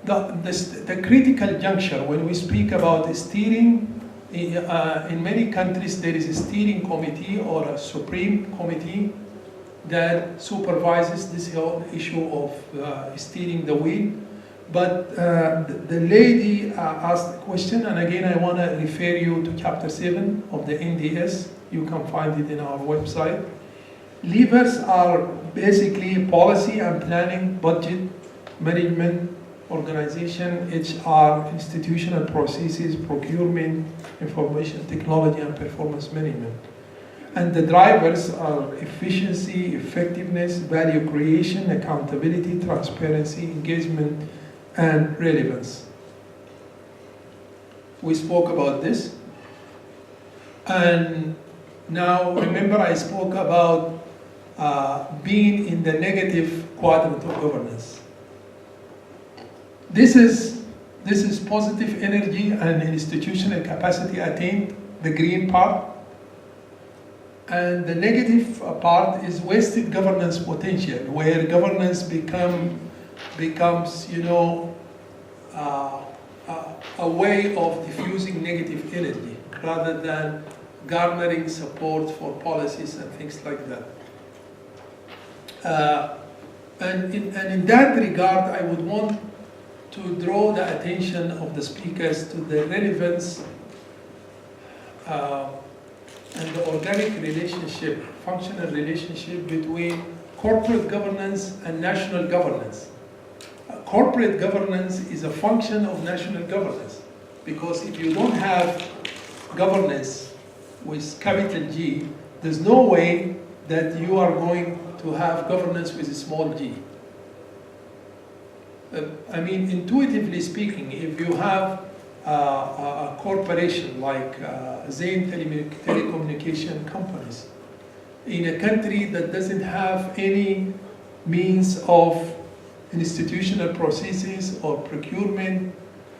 Speaker 2: The critical juncture, when we speak about steering, in many countries there is a steering committee or a supreme committee that supervises this whole issue of steering the wheel. But the lady asked a question, and again I want to refer you to chapter 7 of the NDS. You can find it in our website. Levers are basically policy and planning, budget, management, organization, HR, institutional processes, procurement, information technology, and performance management. And the drivers are efficiency, effectiveness, value creation, accountability, transparency, engagement, and relevance. We spoke about this. And now remember I spoke about being in the negative quadrant of governance. This is positive energy and institutional capacity attained, the green part. And the negative part is wasted governance potential, where governance becomes, a way of diffusing negative energy rather than garnering support for policies and things like that. And in that regard, I would want to draw the attention of the speakers to the relevance and the organic relationship, functional relationship between corporate governance and national governance. Corporate governance is a function of national governance, because if you don't have governance with capital G, there's no way that you are going to have governance with a small g. I mean, intuitively speaking, if you have a corporation like Zain telecommunication companies, in a country that doesn't have any means of institutional processes or procurement,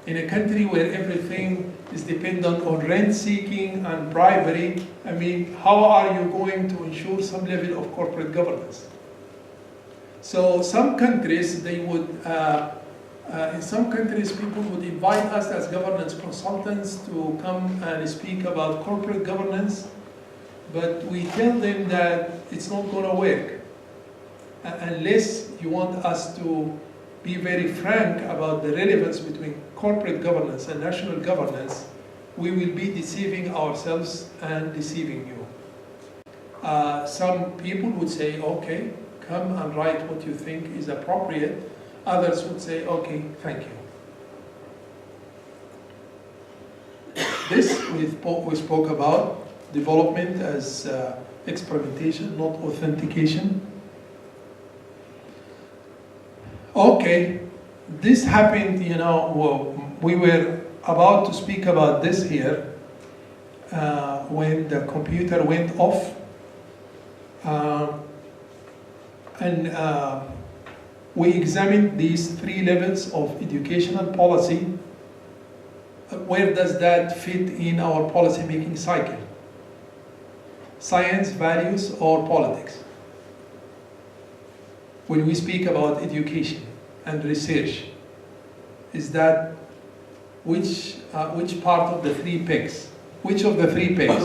Speaker 2: in a country where everything is dependent on rent seeking and bribery, I mean, how are you going to ensure some level of corporate governance? So some countries, they would, in some countries, people would invite us as governance consultants to come and speak about corporate governance, but we tell them that it's not going to work unless you want us to be very frank about the relevance between corporate governance and national governance. We will be deceiving ourselves and deceiving you. Some people would say, okay, come and write what you think is appropriate. Others would say, okay, thank you. This we spoke about development as experimentation, not authentication. Okay, this happened, you know, well, we were about to speak about this here when the computer went off. We examined these 3 levels of educational policy. Where does that fit in our policy making cycle? Science, values, or politics? When we speak about education and research, is that which part of the 3 pegs? Which of the 3 pegs?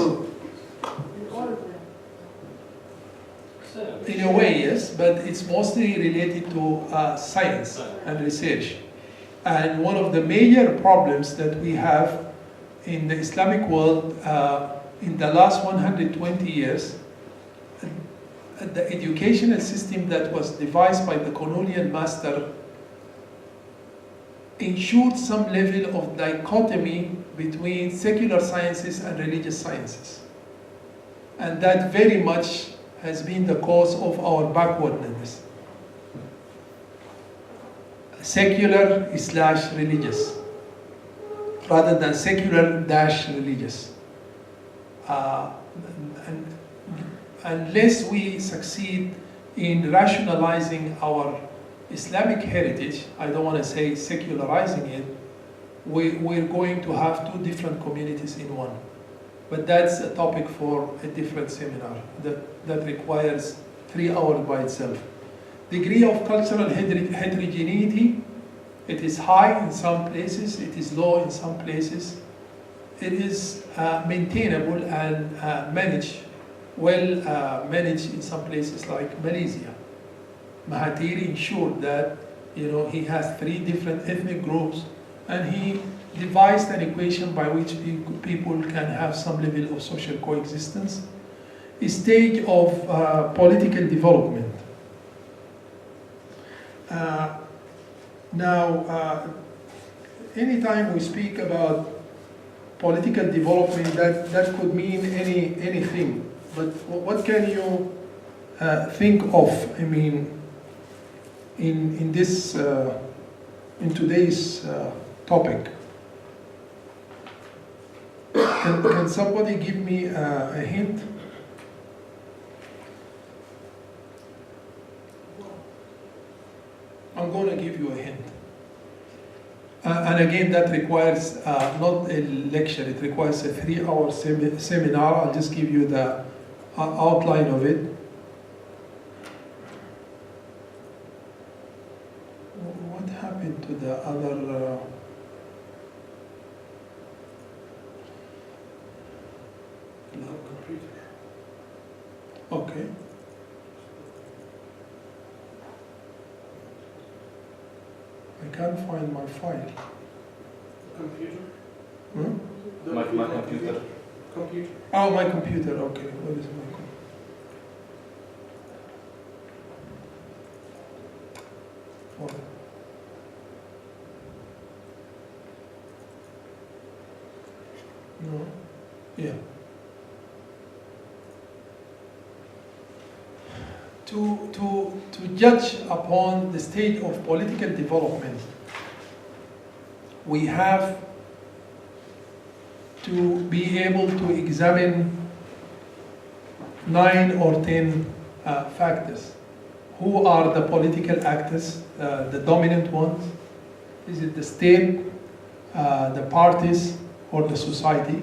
Speaker 2: In a way, yes, but it's mostly related to science and research. And one of the major problems that we have in the Islamic world in the last 120 years, the educational system that was devised by the colonial master ensured some level of dichotomy between secular sciences and religious sciences. And that very much has been the cause of our backwardness. Secular / religious, rather than secular - religious. And unless we succeed in rationalizing our Islamic heritage, I don't want to say secularizing it, we're going to have 2 different communities in one. But that's a topic for a different seminar that requires 3 hours by itself. Degree of cultural heterogeneity, it is high in some places, it is low in some places. It is maintainable and well managed in some places like Malaysia. Mahathir ensured that, you know, he has 3 different ethnic groups, and he devised an equation by which people can have some level of social coexistence. A stage of political development. Anytime we speak about political development, that could mean anything. But what can you think of? I mean, in this in today's topic. Can somebody give me a hint? I'm going to give you a hint. And again, that requires not a lecture, it requires a 3-hour seminar. I'll just give you the outline of it. What happened to the other?
Speaker 6: Computer.
Speaker 2: Okay. I can't find my file.
Speaker 6: Computer?
Speaker 2: Hmm?
Speaker 8: My computer.
Speaker 6: Computer.
Speaker 2: Oh, my computer. Okay. What is my computer? Oh. No. Yeah. To judge upon the stage of political development, we have to be able to examine 9 or 10 factors. Who are the political actors, the dominant ones? Is it the state, the parties, or the society?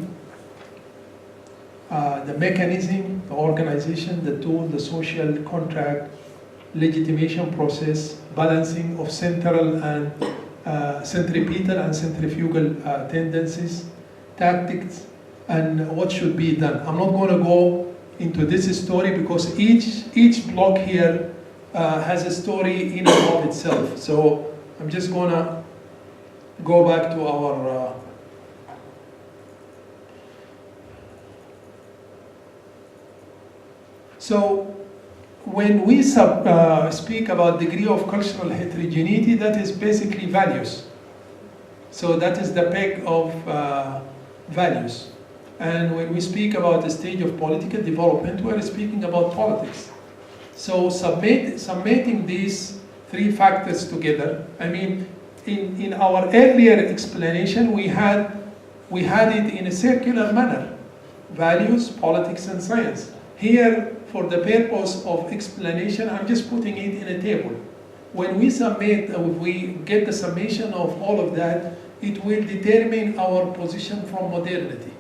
Speaker 2: The mechanism, the organization, the tool, the social contract, legitimation process, balancing of central and centripetal and centrifugal tendencies, tactics, and what should be done. I'm not going to go into this story because each block here has a story in and of itself. So I'm just going to go back to our so when we speak about degree of cultural heterogeneity, that is basically values. So that is the peg of values. And when we speak about the stage of political development, we're speaking about politics. So summating these 3 factors together, I mean, in our earlier explanation, we had it in a circular manner: values, politics, and science. Here, for the purpose of explanation, I'm just putting it in a table. When we we get the summation of all of that, it will determine our position from modernity.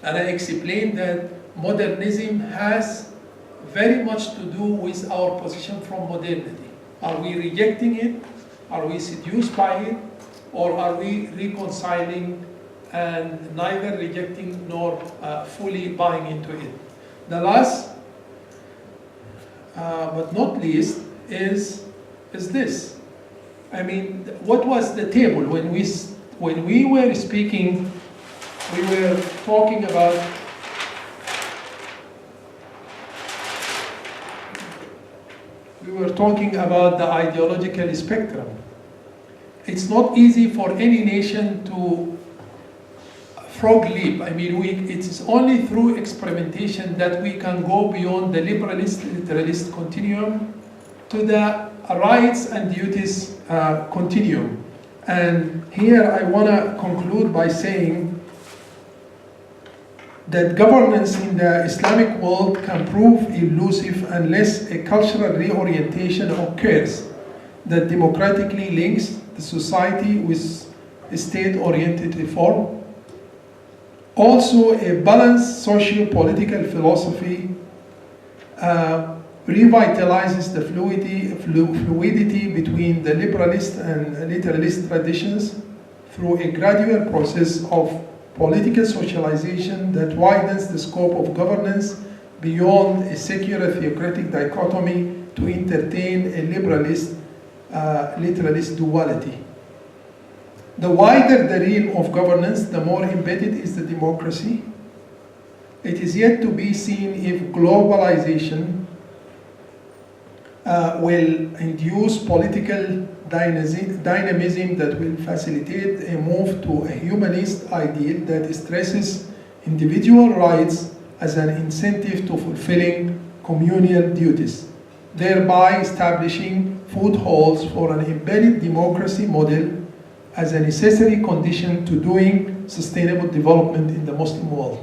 Speaker 2: And I explained that modernism has very much to do with our position from modernity. Are we rejecting it? Are we seduced by it? Or are we reconciling and neither rejecting nor fully buying into it? The last, but not least, is this. I mean, what was the table when we were speaking? We were talking about the ideological spectrum. It's not easy for any nation to frog leap. I mean, it's only through experimentation that we can go beyond the liberalist-literalist continuum to the rights and duties continuum. And here I want to conclude by saying that governance in the Islamic world can prove elusive unless a cultural reorientation occurs that democratically links the society with a state-oriented reform. Also, a balanced socio-political philosophy revitalizes the fluidity between the liberalist and literalist traditions through a gradual process of political socialization that widens the scope of governance beyond a secular theocratic dichotomy to entertain a liberalist literalist duality. The wider the realm of governance, the more embedded is the democracy. It is yet to be seen if globalization will induce political dynamism that will facilitate a move to a humanist ideal that stresses individual rights as an incentive to fulfilling communal duties, thereby establishing footholds for an embedded democracy model as a necessary condition to doing sustainable development in the Muslim world.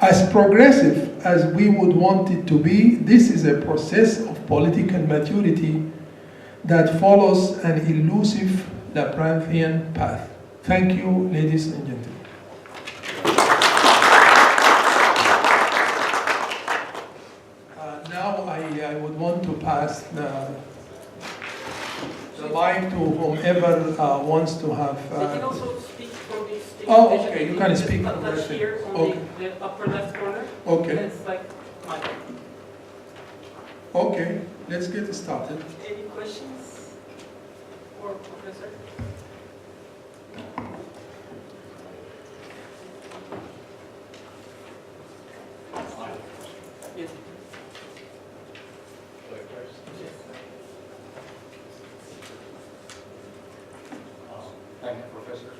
Speaker 2: As progressive as we would want it to be, this is a process of political maturity that follows an elusive labyrinthian path. Thank you, ladies and gentlemen. Now I would want to pass the mic to whomever wants to have.
Speaker 1: They can also speak from the stage.
Speaker 2: Oh, okay, you can speak
Speaker 1: from
Speaker 2: from
Speaker 1: the
Speaker 2: the
Speaker 1: here on
Speaker 2: okay.
Speaker 1: the upper left corner.
Speaker 2: Okay.
Speaker 1: It's like mic.
Speaker 2: Okay, let's get started.
Speaker 1: Any questions for Professor? Yes.
Speaker 8: Thank you, Professor.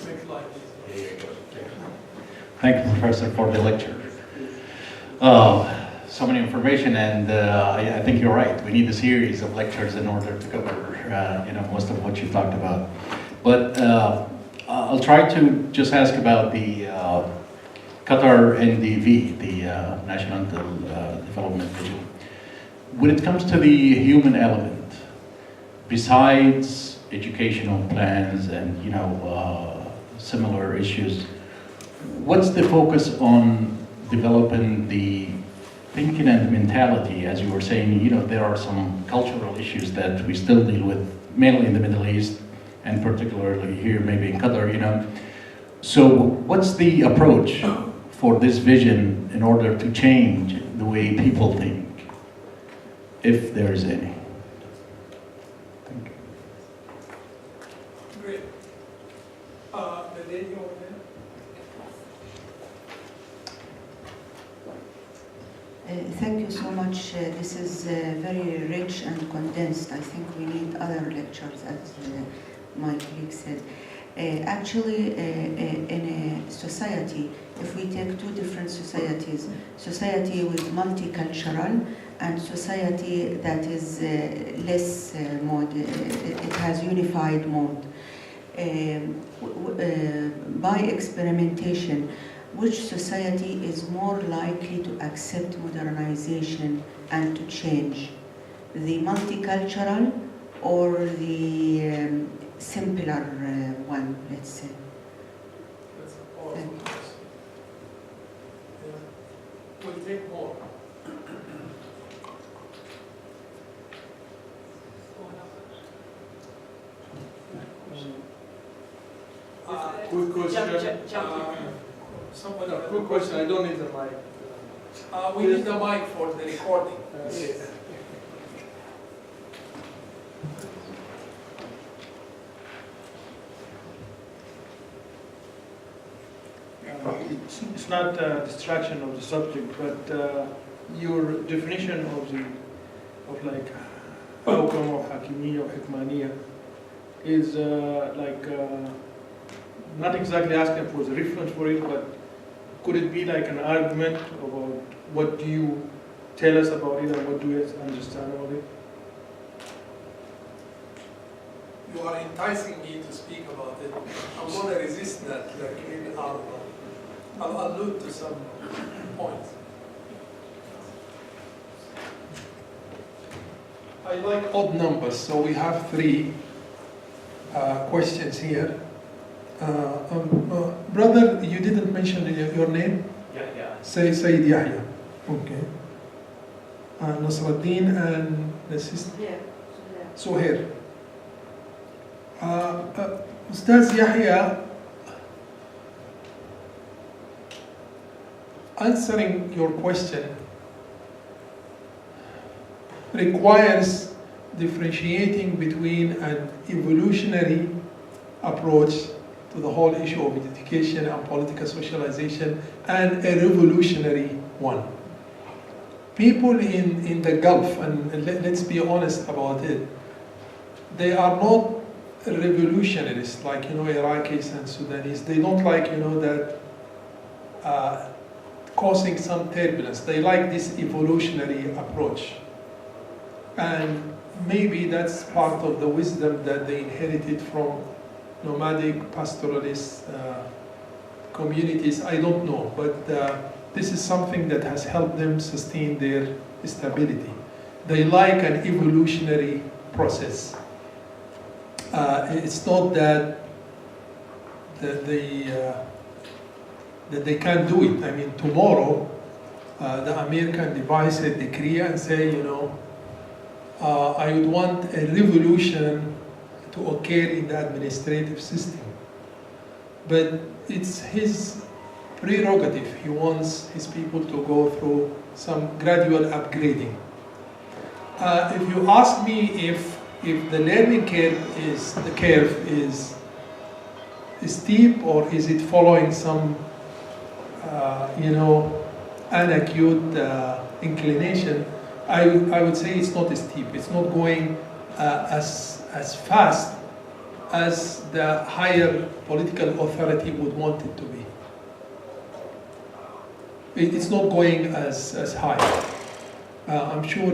Speaker 2: Next slide, please.
Speaker 10: Thank you, Professor, for the lecture. So many information, and I think you're right. We need a series of lectures in order to cover, most of what you talked about. But I'll try to just ask about the Qatar NDV, the National Development Vision. When it comes to the human element, besides educational plans and similar issues, what's the focus on developing the thinking and mentality? As you were saying, there are some cultural issues that we still deal with, mainly in the Middle East, and particularly here, maybe in Qatar, So what's the approach for this vision in order to change the way people think, if there is any? Thank you.
Speaker 2: Great. The lady over there.
Speaker 11: Thank you so much. This is very rich and condensed. I think we need other lectures, as my colleague said. Actually, in a society, if we take two different societies, society with multicultural and society that is less mode, it has unified mode. By experimentation, which society is more likely to accept modernization and to change? The multicultural or the simpler one, let's say?
Speaker 2: That's a powerful question. We'll take more.
Speaker 6: Quick question. Quick question. I don't need the mic.
Speaker 2: We need the mic for the recording.
Speaker 6: It's not a distraction of the subject, but your definition of like hukam or hakimiyya or hikmaniyya is not exactly asking for the reference for it, but could it be like an argument about what do you tell us about it and what do you understand about it?
Speaker 2: You are enticing me to speak about it. I'm going to resist that. I'll allude to some points. I like odd numbers, so we have three questions here. Brother, you didn't mention your name?
Speaker 5: Yeah.
Speaker 2: Say Sayyid Yahya. Okay. Nasruddin and the sister? Suhair. Ustaz Yahya, answering your question requires differentiating between an evolutionary approach to the whole issue of education and political socialization and a revolutionary one. People in the Gulf, and let's be honest about it, they are not revolutionists like Iraqis and Sudanese. They don't like that causing some turbulence. They like this evolutionary approach, and maybe that's part of the wisdom that they inherited from nomadic pastoralist communities. I don't know, but this is something that has helped them sustain their stability. They like an evolutionary process. It's not that they can't do it. I mean, tomorrow the Amir can devise a decree and say, I would want a revolution to occur in the administrative system. But it's his prerogative. He wants his people to go through some gradual upgrading. If you ask me if the learning curve is steep or is it following some unacute inclination, I would say it's not steep. It's not going as fast as the higher political authority would want it to be. It's not going as high. I'm sure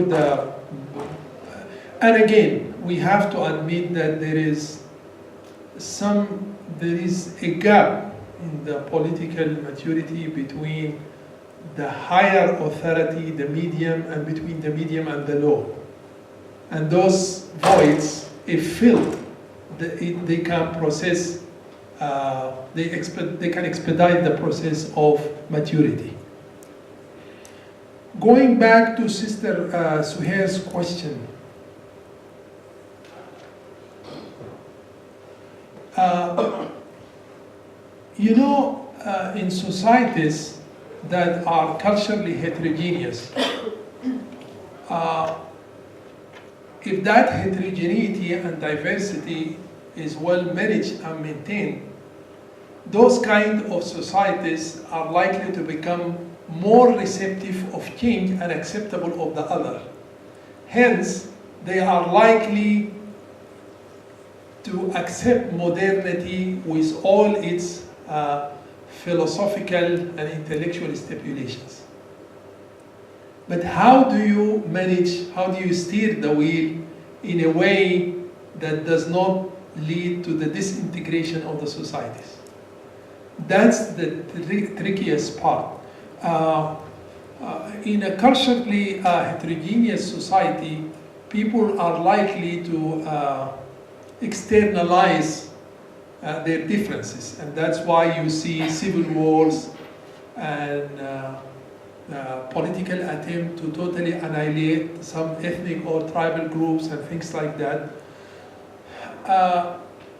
Speaker 2: and again, we have to admit that there is there is a gap in the political maturity between the higher authority, the medium, and between the medium and the low. And those voids, if filled, they can process, they can expedite the process of maturity. Going back to Sister Suhair's question, in societies that are culturally heterogeneous, if that heterogeneity and diversity is well managed and maintained, those kind of societies are likely to become more receptive of change and acceptable of the other. Hence, they are likely to accept modernity with all its philosophical and intellectual stipulations. But how do you manage, how do you steer the wheel in a way that does not lead to the disintegration of the societies? That's the trickiest part. In a culturally heterogeneous society, people are likely to externalize their differences, and that's why you see civil wars and political attempt to totally annihilate some ethnic or tribal groups and things like that.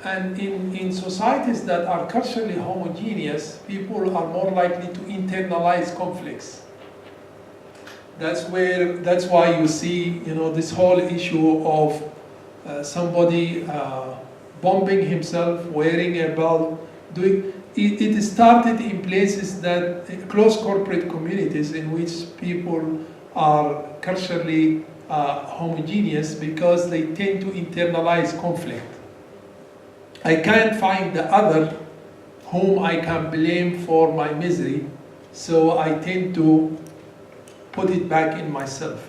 Speaker 2: And in societies that are culturally homogeneous, people are more likely to internalize conflicts. That's why you see, this whole issue of somebody bombing himself, wearing a belt, it started in places that, close corporate communities in which people are culturally homogeneous because they tend to internalize conflict. I can't find the other whom I can blame for my misery, so I tend to put it back in myself.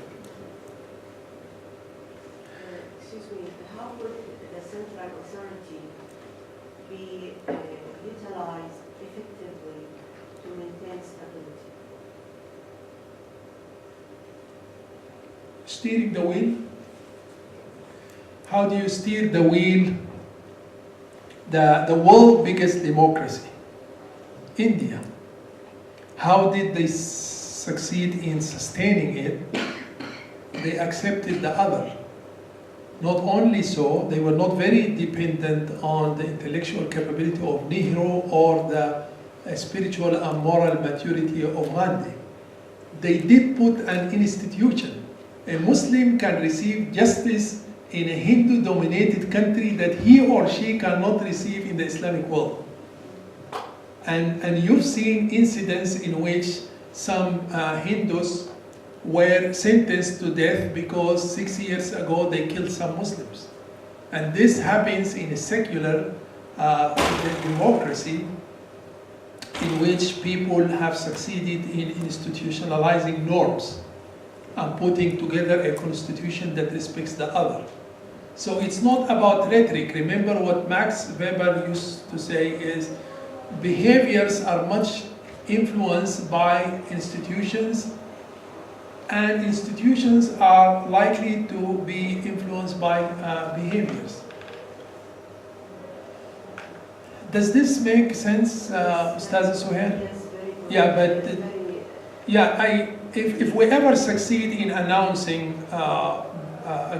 Speaker 12: Excuse me, how would the central authority be utilized effectively to maintain stability?
Speaker 2: Steering the wheel? How do you steer the wheel? The world's biggest democracy, India. How did they succeed in sustaining it? They accepted the other. Not only so, they were not very dependent on the intellectual capability of Nehru or the spiritual and moral maturity of Gandhi. They did put an institution. A Muslim can receive justice in a Hindu-dominated country that he or she cannot receive in the Islamic world. And you've seen incidents in which some Hindus were sentenced to death because 6 years ago they killed some Muslims. And this happens in a secular democracy in which people have succeeded in institutionalizing norms and putting together a constitution that respects the other. So it's not about rhetoric. Remember what Max Weber used to say is, behaviors are much influenced by institutions, and institutions are likely to be influenced by behaviors. Does this make sense, Ustaz Suhair?
Speaker 12: Yes, very good.
Speaker 2: Yeah, but if we ever succeed in announcing a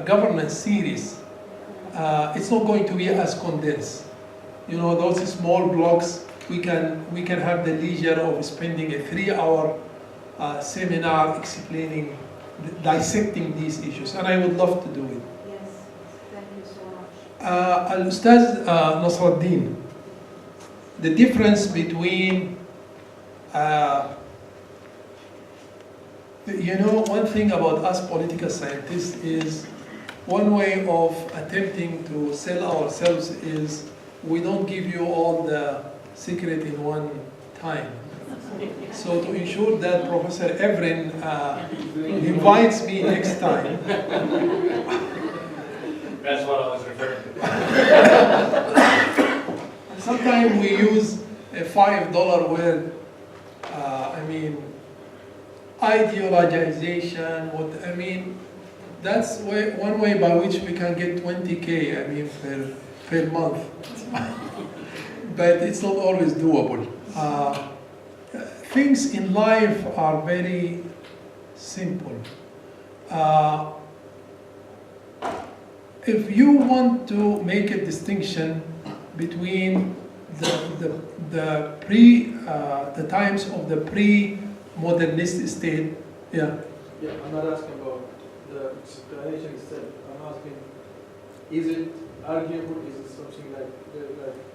Speaker 2: governance series, it's not going to be as condensed. Those small blocks, we can have the leisure of spending a 3-hour seminar explaining, dissecting these issues, and I would love to do it.
Speaker 12: Yes, thank you so much.
Speaker 2: Al-Ustaz Nasruddin, the difference between one thing about us political scientists is, one way of attempting to sell ourselves is we don't give you all the secret in one time. So to ensure that Professor Evren invites me next time.
Speaker 8: That's what I was referring to.
Speaker 2: time we use a $5 word, ideologization, that's one way by which we can get 20K, per month. But it's not always doable. Things in life are very simple. If you want to make a distinction between the times of the pre-modernist state,
Speaker 6: Yeah, I'm not asking about the explanation itself. I'm asking, is it arguable? Is it something like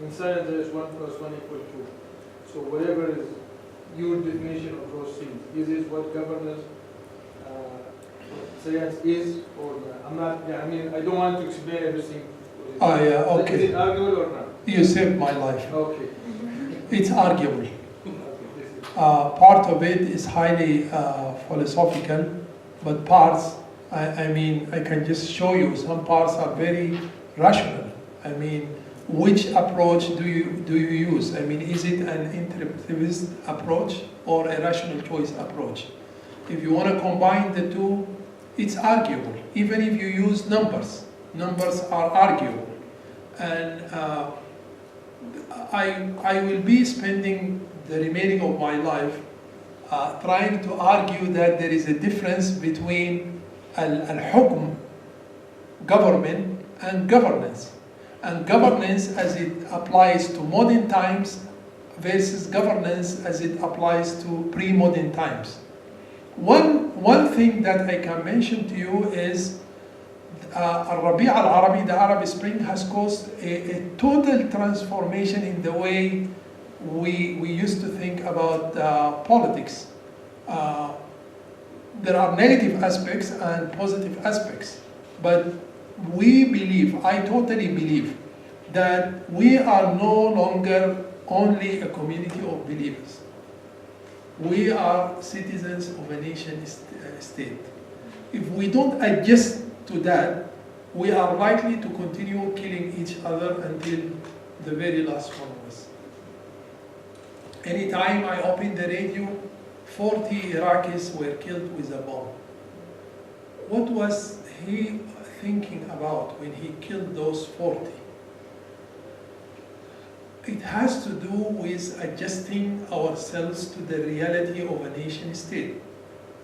Speaker 6: in science there is 1 + 1 = 2. So whatever is your definition of those things, is it what governance science is or not? I'm not. Yeah, I don't want to explain everything.
Speaker 2: Oh yeah, okay.
Speaker 6: Is it arguable or not?
Speaker 2: You saved my life.
Speaker 6: Okay.
Speaker 2: It's arguable. Part of it is highly philosophical, but parts, I can just show you, some parts are very rational. Which approach do you use? Is it an interpretivist approach or a rational choice approach? If you want to combine the two, it's arguable. Even if you use numbers are arguable. And I will be spending the remaining of my life trying to argue that there is a difference between al-hukm, government, and governance. And governance as it applies to modern times versus governance as it applies to pre-modern times. One thing that I can mention to you is Al-Rabi' al-Arabi, the Arab Spring, has caused a total transformation in the way we used to think about politics. There are negative aspects and positive aspects, but I totally believe that we are no longer only a community of believers. We are citizens of a nation state. If we don't adjust to that, we are likely to continue killing each other until the very last one of us. Anytime I open the radio, 40 Iraqis were killed with a bomb. What was he thinking about when he killed those 40? It has to do with adjusting ourselves to the reality of a nation state.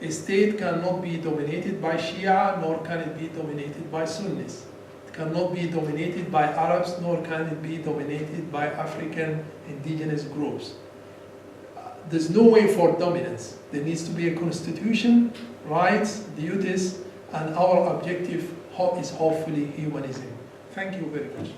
Speaker 2: A state cannot be dominated by Shia, nor can it be dominated by Sunnis. It cannot be dominated by Arabs, nor can it be dominated by African indigenous groups. There's no way for dominance. There needs to be a constitution, rights, duties, and our objective is hopefully humanism. Thank you very much.